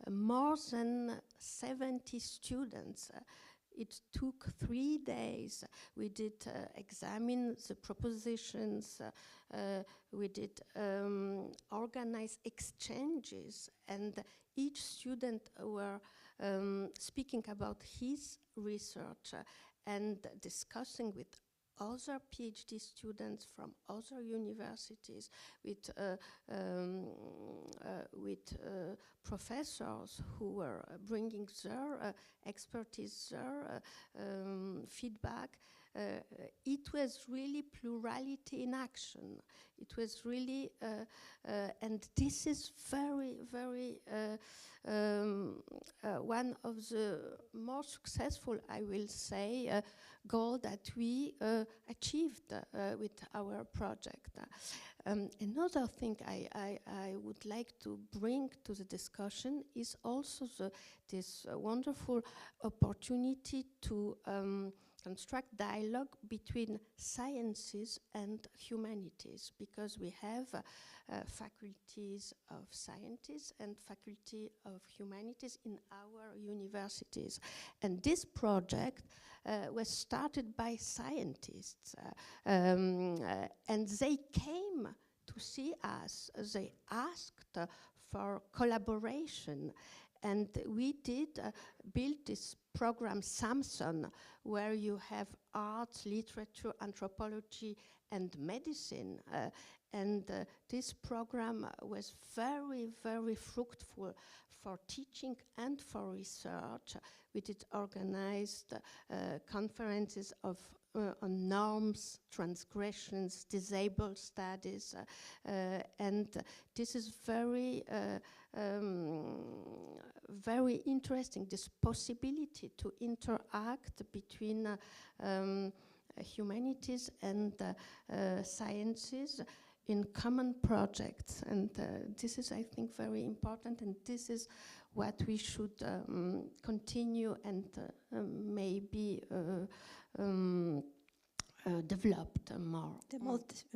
more than 70 students. It took 3 days. We did examine the propositions, we did organize exchanges, and each student were speaking about his research and discussing with other PhD students from other universities, with professors who were bringing their expertise, their feedback. It was really plurality in action. It was really, and this is very, very one of the more successful, I will say, goal that we achieved with our project. Another thing I would like to bring to the discussion is also this wonderful opportunity to construct dialogue between sciences and humanities, because we have faculties of sciences and faculty of humanities in our universities. And this project was started by scientists, and they came to see us. They asked for collaboration, and we did build this program Samson, where you have arts, literature, anthropology, and medicine. This program was very, very fruitful for teaching and for research. We did organized conferences on norms, transgressions, disabled studies, and this is very, very interesting, this possibility to interact between humanities and sciences in common projects. And this is, I think, very important, and this is what we should continue and maybe developed more. The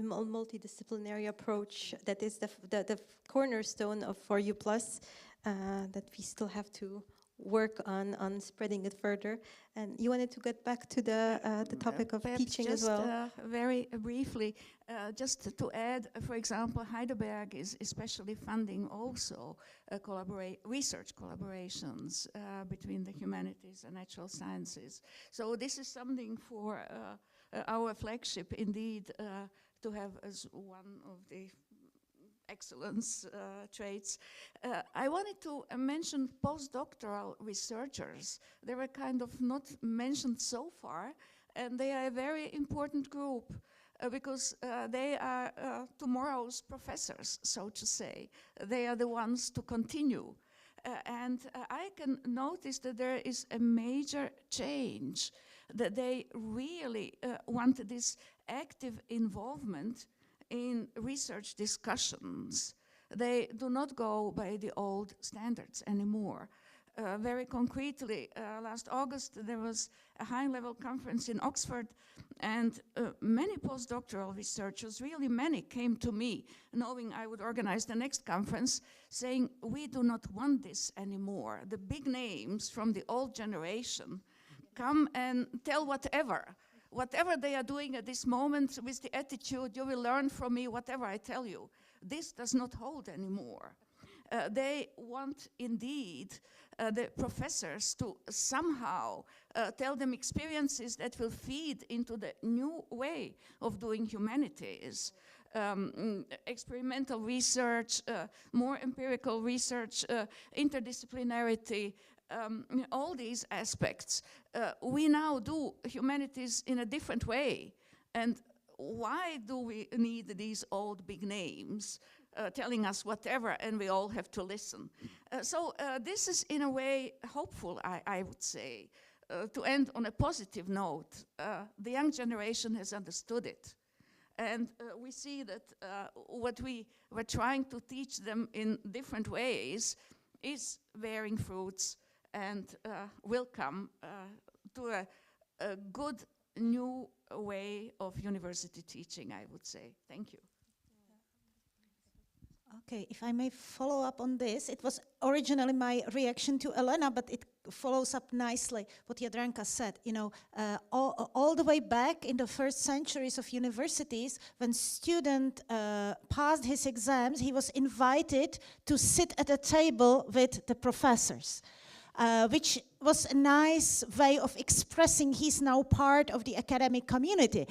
multidisciplinary approach that is the cornerstone of 4U+, that we still have to work on spreading it further. And you wanted to get back to the topic of teaching as well. Very briefly, just to add, for example, Heidelberg is especially funding also research collaborations between the humanities and natural sciences. So this is something for our flagship, indeed, to have as one of the excellence traits. I wanted to mention postdoctoral researchers. They were kind of not mentioned so far, and they are a very important group because they are tomorrow's professors, so to say. They are the ones to continue. And I can notice that there is a major change, that they really want this active involvement in research discussions. They do not go by the old standards anymore. Very concretely, last August there was a high-level conference in Oxford, and many postdoctoral researchers, really many, came to me knowing I would organize the next conference, saying, we do not want this anymore. The big names from the old generation come and tell whatever they are doing at this moment with the attitude, you will learn from me whatever I tell you. This does not hold anymore. They want indeed the professors to somehow tell them experiences that will feed into the new way of doing humanities. Experimental research, more empirical research, interdisciplinarity, all these aspects. We now do humanities in a different way. And why do we need these old big names telling us whatever, and we all have to listen? So this is in a way hopeful, I would say, to end on a positive note. The young generation has understood it. And we see that what we were trying to teach them in different ways is bearing fruits and will come to a good new way of university teaching, I would say. Thank you. Okay, if I may follow up on this, it was originally my reaction to Elena, but it follows up nicely what Jadranka said. You know, all the way back in the first centuries of universities, when student passed his exams, he was invited to sit at a table with the professors. Which was a nice way of expressing he's now part of the academic community.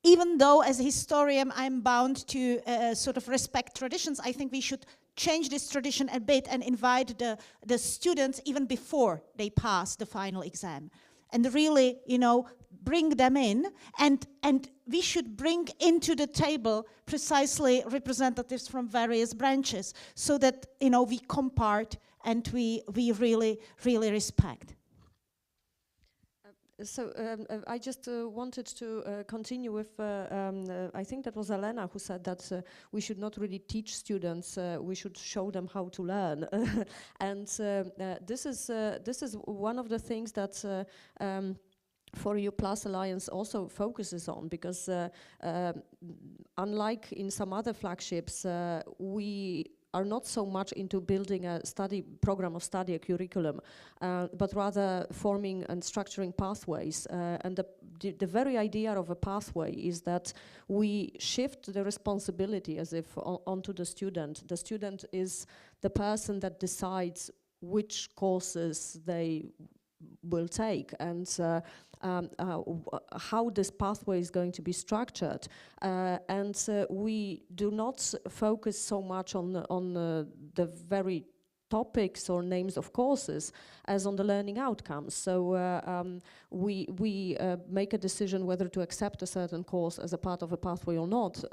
Even though as a historian I'm bound to sort of respect traditions, I think we should change this tradition a bit and invite the students even before they pass the final exam. And really, you know, bring them in, and we should bring into the table precisely representatives from various branches, so that, you know, we compart and we really respect. So I just wanted to continue with, I think that was Elena who said that we should not really teach students, we should show them how to learn. And this is one of the things that For EU Plus Alliance also focuses on, because unlike in some other flagships, we are not so much into building a program of study, a curriculum, but rather forming and structuring pathways. And the very idea of a pathway is that we shift the responsibility as if onto the student. The student is the person that decides which courses they will take, and how this pathway is going to be structured. And we do not focus so much on the very topics or names of courses as on the learning outcomes. So we make a decision whether to accept a certain course as a part of a pathway or not,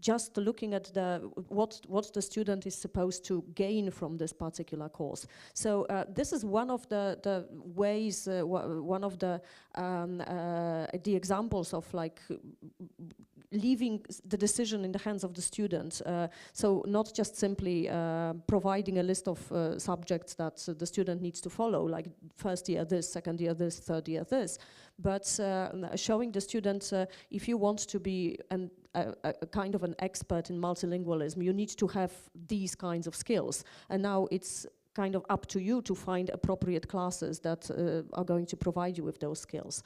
just looking at what the student is supposed to gain from this particular course. So this is one of the ways, one of the examples of like leaving the decision in the hands of the student. So not just simply providing a list of subjects that the student needs to follow, like first year this, second year this, third year this, but showing the student if you want to be a kind of an expert in multilingualism, you need to have these kinds of skills. And now it's kind of up to you to find appropriate classes that are going to provide you with those skills.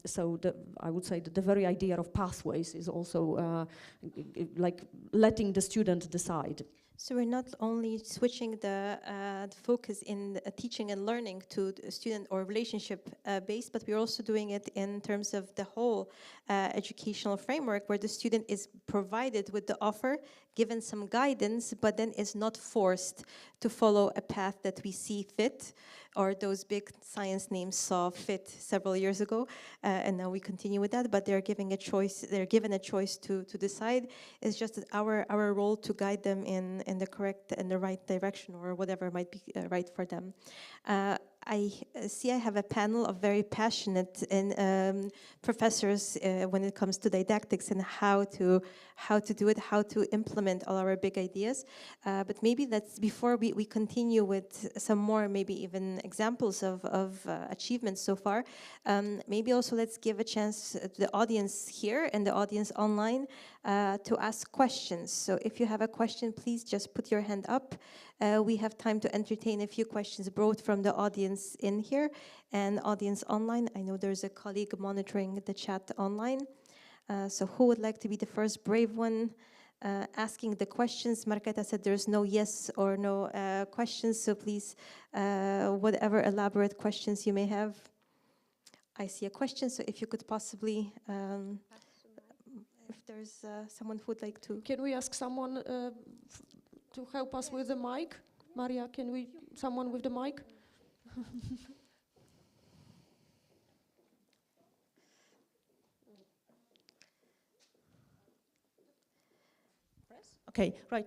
So I would say that the very idea of pathways is also like letting the student decide. So we're not only switching the focus in teaching and learning to the student or relationship based, but we're also doing it in terms of the whole educational framework, where the student is provided with the offer, given some guidance, but then is not forced to follow a path that we see fit, or those big science names saw fit several years ago, and now we continue with that. But they're given a choice. They're given a choice to decide. It's just our role to guide them in the correct and the right direction, or whatever might be right for them. I see I have a panel of very passionate professors when it comes to didactics and how to do it, how to implement all our big ideas. But maybe before we continue with some more, maybe even examples of achievements so far, maybe also let's give a chance to the audience here and the audience online to ask questions. So if you have a question, please just put your hand up. We have time to entertain a few questions, both from the audience in here and audience online. I know there's a colleague monitoring the chat online. So who would like to be the first brave one asking the questions? Markéta said there's no yes or no questions, so please, whatever elaborate questions you may have. I see a question, so if you could possibly, if there's someone who would like to. Can we ask someone to help us with the mic? Maria, someone with the mic? Okay, right.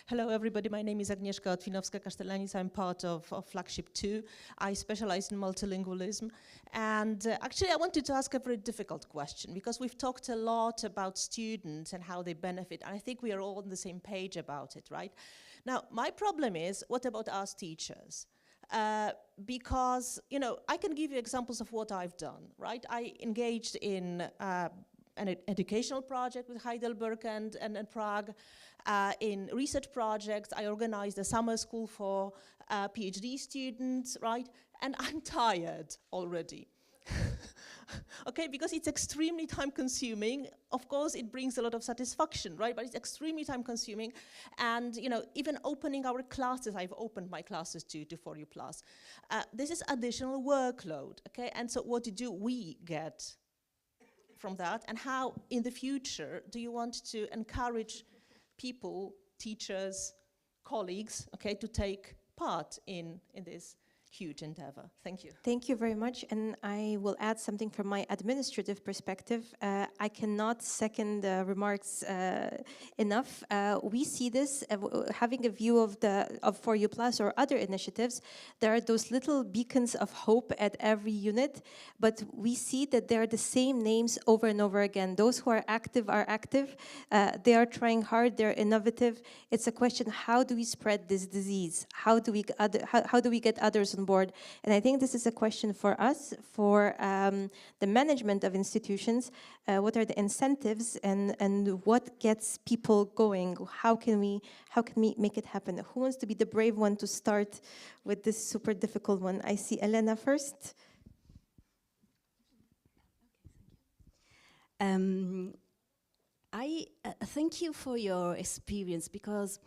Hello, everybody. My name is Agnieszka Otwinowska-Kasztelanis. I'm part of Flagship 2. I specialize in multilingualism. And actually, I wanted to ask a very difficult question, because we've talked a lot about students and how they benefit. And I think we are all on the same page about it, right? Now, my problem is, what about us teachers? Because, you know, I can give you examples of what I've done, right? I engaged in an educational project with Heidelberg and Prague. In research projects, I organized a summer school for PhD students, right? And I'm tired already. Okay, because it's extremely time-consuming. Of course, it brings a lot of satisfaction, right? But it's extremely time-consuming. And, you know, even opening our classes, I've opened my classes to 4U+. This is additional workload, okay? And so what do we get from that? And how, in the future, do you want to encourage people, teachers, colleagues, okay, to take part in this huge endeavor? Thank you. Thank you very much. And I will add something from my administrative perspective. I cannot second the remarks enough. We see this, having a view of 4U+ or other initiatives, there are those little beacons of hope at every unit, but we see that they are the same names over and over again. Those who are active. They are trying hard, they're innovative. It's a question, how do we spread this disease? How do we get others on board? And I think this is a question for us, for the management of institutions. What are the incentives and what gets people going? How can we make it happen? Who wants to be the brave one to start with this super difficult one? I see Elena first. I thank you for your experience, because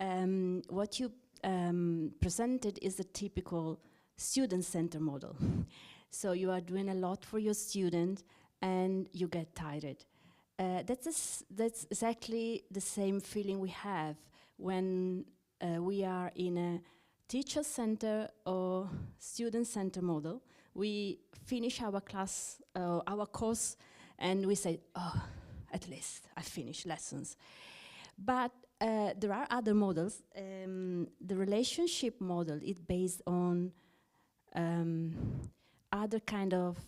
what you presented is a typical student-centered model. So you are doing a lot for your student and you get tired. That's exactly the same feeling we have when we are in a teacher-centered or student-centered model. We finish our class, our course, and we say, oh, at least I finished lessons. But there are other models. The relationship model is based on other kind of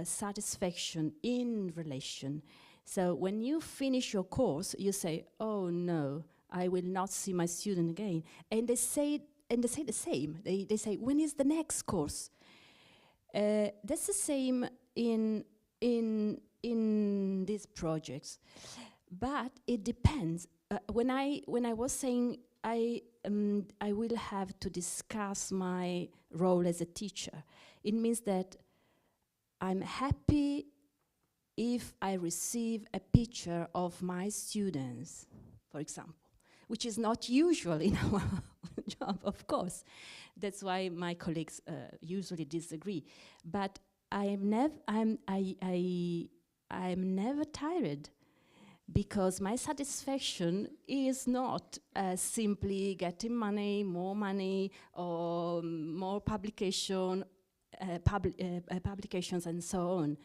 satisfaction in relation. So when you finish your course, you say, oh no, I will not see my student again. And they say the same. They say, when is the next course? That's the same in these projects. But it depends. When I was saying I will have to discuss my role as a teacher, it means that I'm happy if I receive a picture of my students, for example, which is not usual in our job, of course. That's why my colleagues usually disagree. But I'm never tired, because my satisfaction is not simply getting money, or more publications and so on.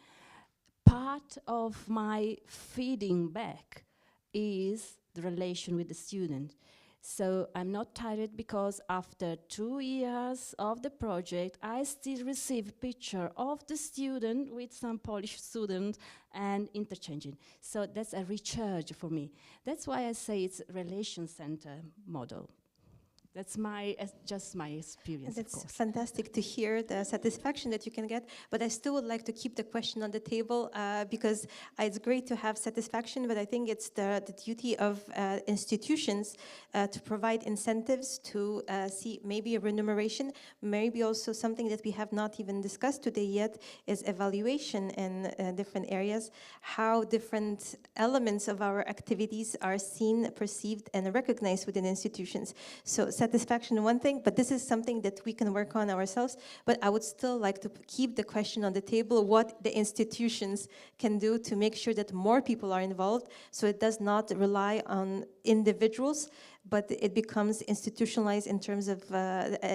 Part of my feeding back is the relation with the student. So I'm not tired, because after 2 years of the project, I still receive a picture of the student with some Polish student and interchanging. So that's a recharge for me. That's why I say it's a relation-centered model. That's just my experience, of course. That's fantastic to hear, the satisfaction that you can get, but I still would like to keep the question on the table, because it's great to have satisfaction, but I think it's the duty of institutions to provide incentives, to see maybe a remuneration, maybe also something that we have not even discussed today yet is evaluation in different areas, how different elements of our activities are seen, perceived, and recognized within institutions. So satisfaction, one thing, but this is something that we can work on ourselves. But I would still like to keep the question on the table, what the institutions can do to make sure that more people are involved, so it does not rely on individuals, but it becomes institutionalized in terms of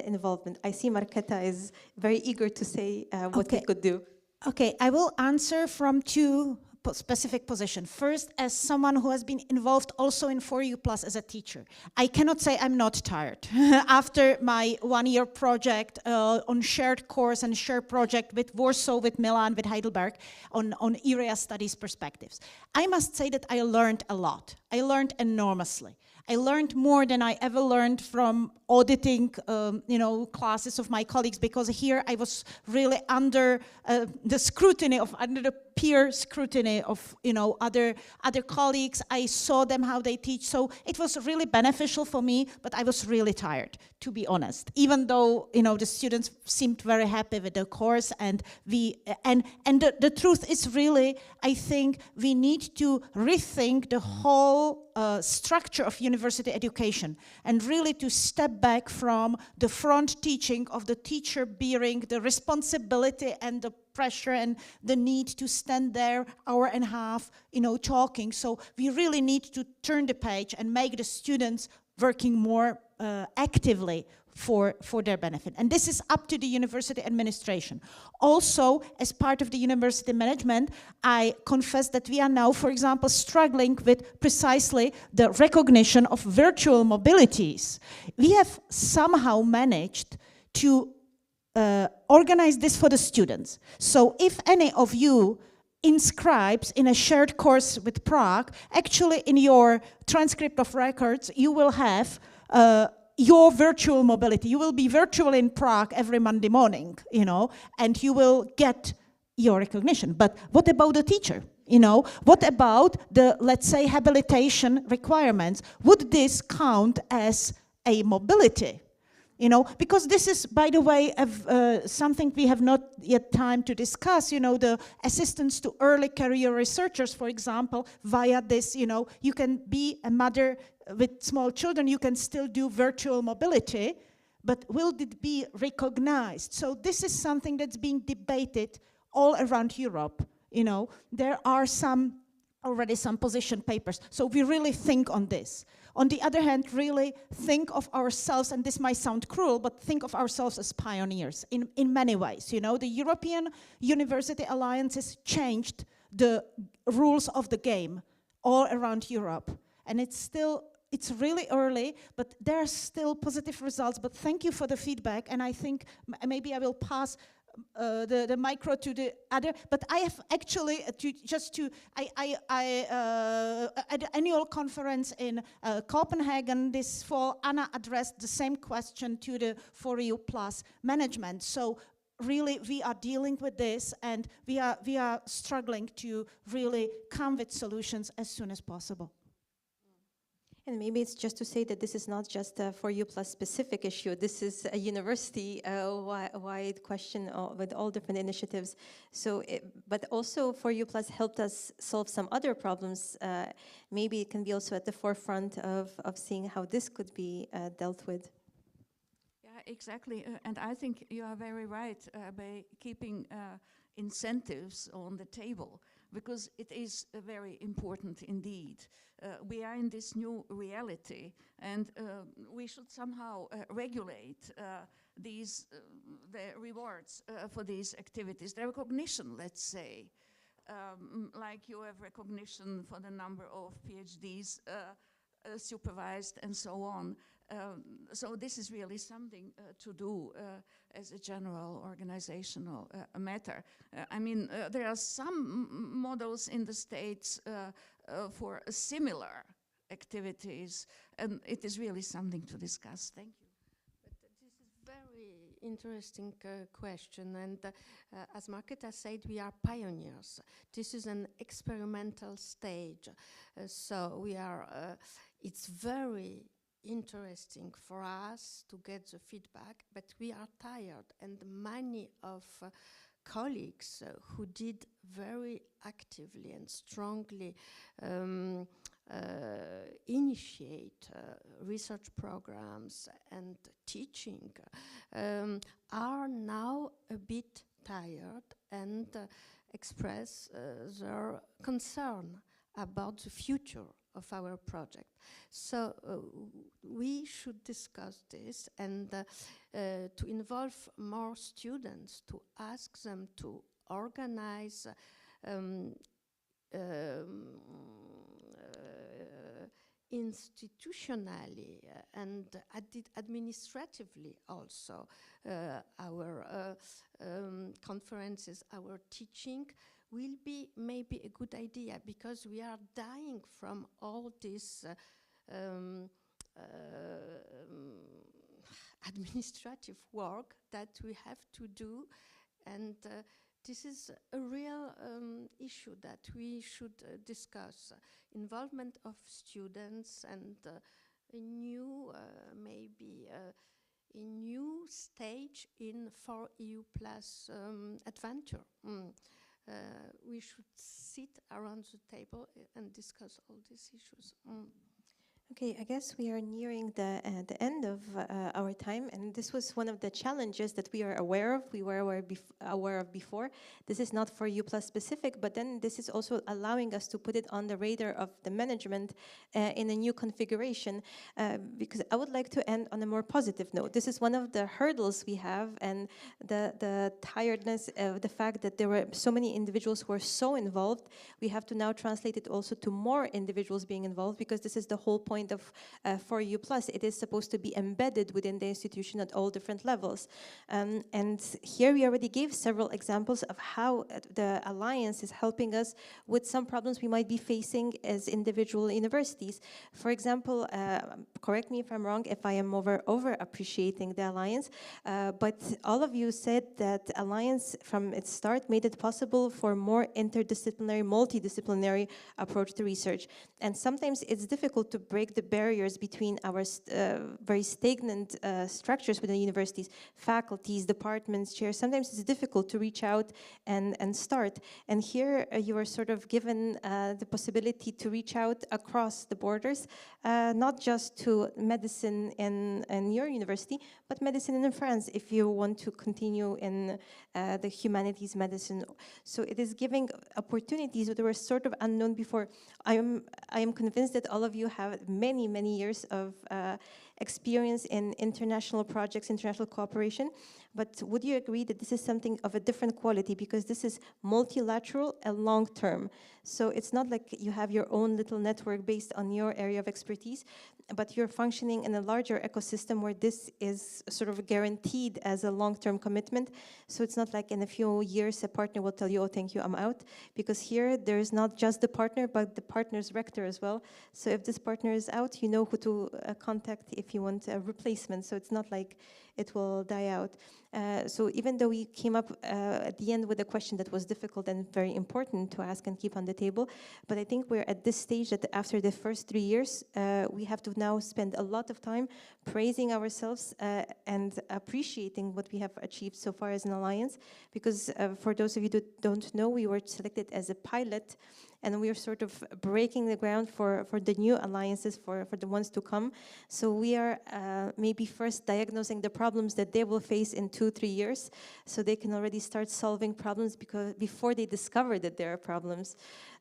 involvement. I see Markéta is very eager to say what we could do. Okay, I will answer from two specific position. First, as someone who has been involved also in 4U Plus as a teacher. I cannot say I'm not tired. After my one-year project on shared course and shared project with Warsaw, with Milan, with Heidelberg, on area studies perspectives. I must say that I learned a lot. I learned enormously. I learned more than I ever learned from auditing, classes of my colleagues, because here I was really under the scrutiny of, under the peer scrutiny of, other colleagues. I saw them how they teach, so it was really beneficial for me. But I was really tired, to be honest. Even though the students seemed very happy with the course, and the truth is really, I think we need to rethink the whole structure of university education, and really to step back from the front teaching of the teacher bearing the responsibility and the pressure and the need to stand there hour and a half, talking. So we really need to turn the page and make the students working more actively for their benefit. And this is up to the university administration. Also, as part of the university management, I confess that we are now, for example, struggling with precisely the recognition of virtual mobilities. We have somehow managed to organize this for the students. So if any of you inscribes in a shared course with Prague, actually in your transcript of records, you will have your virtual mobility. You will be virtual in Prague every Monday morning, and you will get your recognition. But what about the teacher? What about the, let's say, habilitation requirements? Would this count as a mobility? Because this is, by the way, something we have not yet time to discuss, the assistance to early career researchers, for example, via this, you can be a mother with small children, you can still do virtual mobility, but will it be recognized? So this is something that's being debated all around Europe. There are already some position papers, so we really think on this. On the other hand, really think of ourselves, and this might sound cruel, but think of ourselves as pioneers in many ways. The European University Alliances changed the rules of the game all around Europe. And it's really early, but there are still positive results. But thank you for the feedback, and I think maybe I will pass the micro to the other, but I have actually at the annual conference in Copenhagen this fall, Anna addressed the same question to the 4U Plus management. So really we are dealing with this, and we are struggling to really come with solutions as soon as possible. And maybe it's just to say that this is not just a 4U Plus specific issue. This is a university-wide question with all different initiatives. So, but also 4U Plus helped us solve some other problems. Maybe it can be also at the forefront of seeing how this could be dealt with. Yeah, exactly. And I think you are very right by keeping incentives on the table, because it is very important indeed. We are in this new reality, and we should somehow regulate the rewards for these activities, the recognition, let's say. Like you have recognition for the number of PhDs supervised and so on. So this is really something to do as a general organizational matter. There are some models in the States for similar activities, and it is really something to discuss. Thank you. But this is very interesting question, and as Markéta said, we are pioneers. This is an experimental stage, so we are. It's very interesting for us to get the feedback, but we are tired, and many of colleagues who did very actively and strongly initiate research programs and teaching are now a bit tired and express their concern about the future of our project. So we should discuss this and to involve more students, to ask them to organize institutionally and administratively also our conferences, our teaching will be maybe a good idea, because we are dying from all this administrative work that we have to do, and this is a real issue that we should discuss. Involvement of students and a new, maybe a new stage in 4EU Plus adventure. We should sit around the table and discuss all these issues. Okay, I guess we are nearing the end of our time, and this was one of the challenges that we are aware of. We were aware of before. This is not 4EU Plus specific, but then this is also allowing us to put it on the radar of the management in a new configuration, because I would like to end on a more positive note. This is one of the hurdles we have, and the tiredness of the fact that there were so many individuals who are so involved. We have to now translate it also to more individuals being involved, because this is the whole point of 4EU Plus. It is supposed to be embedded within the institution at all different levels. And here we already gave several examples of how the Alliance is helping us with some problems we might be facing as individual universities. For example, correct me if I'm wrong, if I am over appreciating the Alliance, but all of you said that Alliance from its start made it possible for more interdisciplinary, multidisciplinary approach to research. And sometimes it's difficult to break the barriers between our very stagnant structures within universities, faculties, departments, chairs. Sometimes it's difficult to reach out and start. And here you are sort of given the possibility to reach out across the borders, not just to medicine in your university, but medicine in France if you want to continue in the humanities medicine. So it is giving opportunities that were sort of unknown before. I am convinced that all of you have many years of experience in international projects, international cooperation, but would you agree that this is something of a different quality, because this is multilateral and long-term? So it's not like you have your own little network based on your area of expertise, but you're functioning in a larger ecosystem where this is sort of guaranteed as a long-term commitment. So it's not like in a few years a partner will tell you, oh, thank you, I'm out, because here there is not just the partner, but the partner's rector as well. So if this partner is out, you know who to contact if you want a replacement. So it's not like it will die out. So even though we came up at the end with a question that was difficult and very important to ask and keep on the table, but I think we're at this stage that after the first 3 years, we have to now spend a lot of time praising ourselves and appreciating what we have achieved so far as an alliance, because for those of you that don't know, we were selected as a pilot, and we are sort of breaking the ground for the new alliances, for the ones to come. So we are maybe first diagnosing the problems that they will face in 2-3 years, so they can already start solving problems before they discover that there are problems.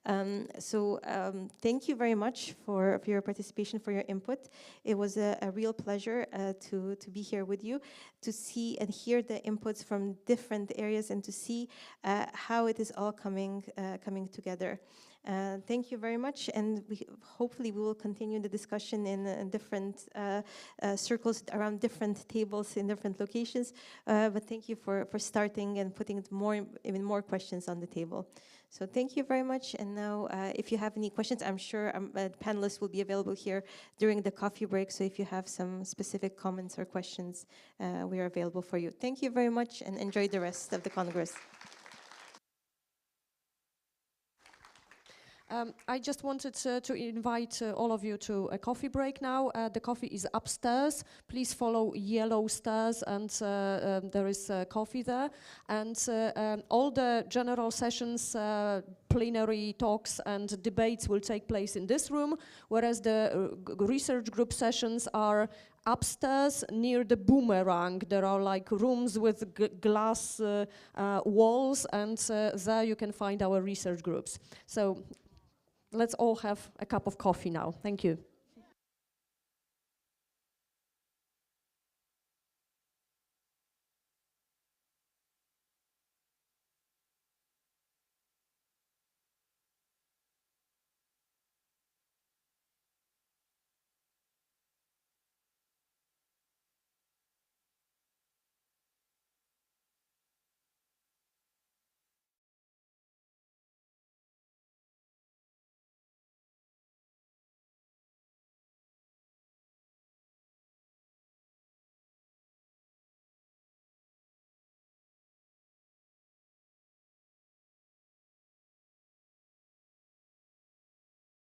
Thank you very much for your participation, for your input. It was a real pleasure to be here with you, to see and hear the inputs from different areas, and to see how it is all coming together. Thank you very much, and hopefully we will continue the discussion in different circles around different tables in different locations. But thank you for starting and putting even more questions on the table. So thank you very much. And now, if you have any questions, I'm sure panelists will be available here during the coffee break. So if you have some specific comments or questions, we are available for you. Thank you very much, and enjoy the rest of the Congress. I just wanted to invite all of you to a coffee break now. The coffee is upstairs. Please follow yellow stairs, and there is coffee there. And all the general sessions, plenary talks and debates will take place in this room, whereas the research group sessions are upstairs near the boomerang. There are like rooms with glass walls, and there you can find our research groups. So let's all have a cup of coffee now. Thank you.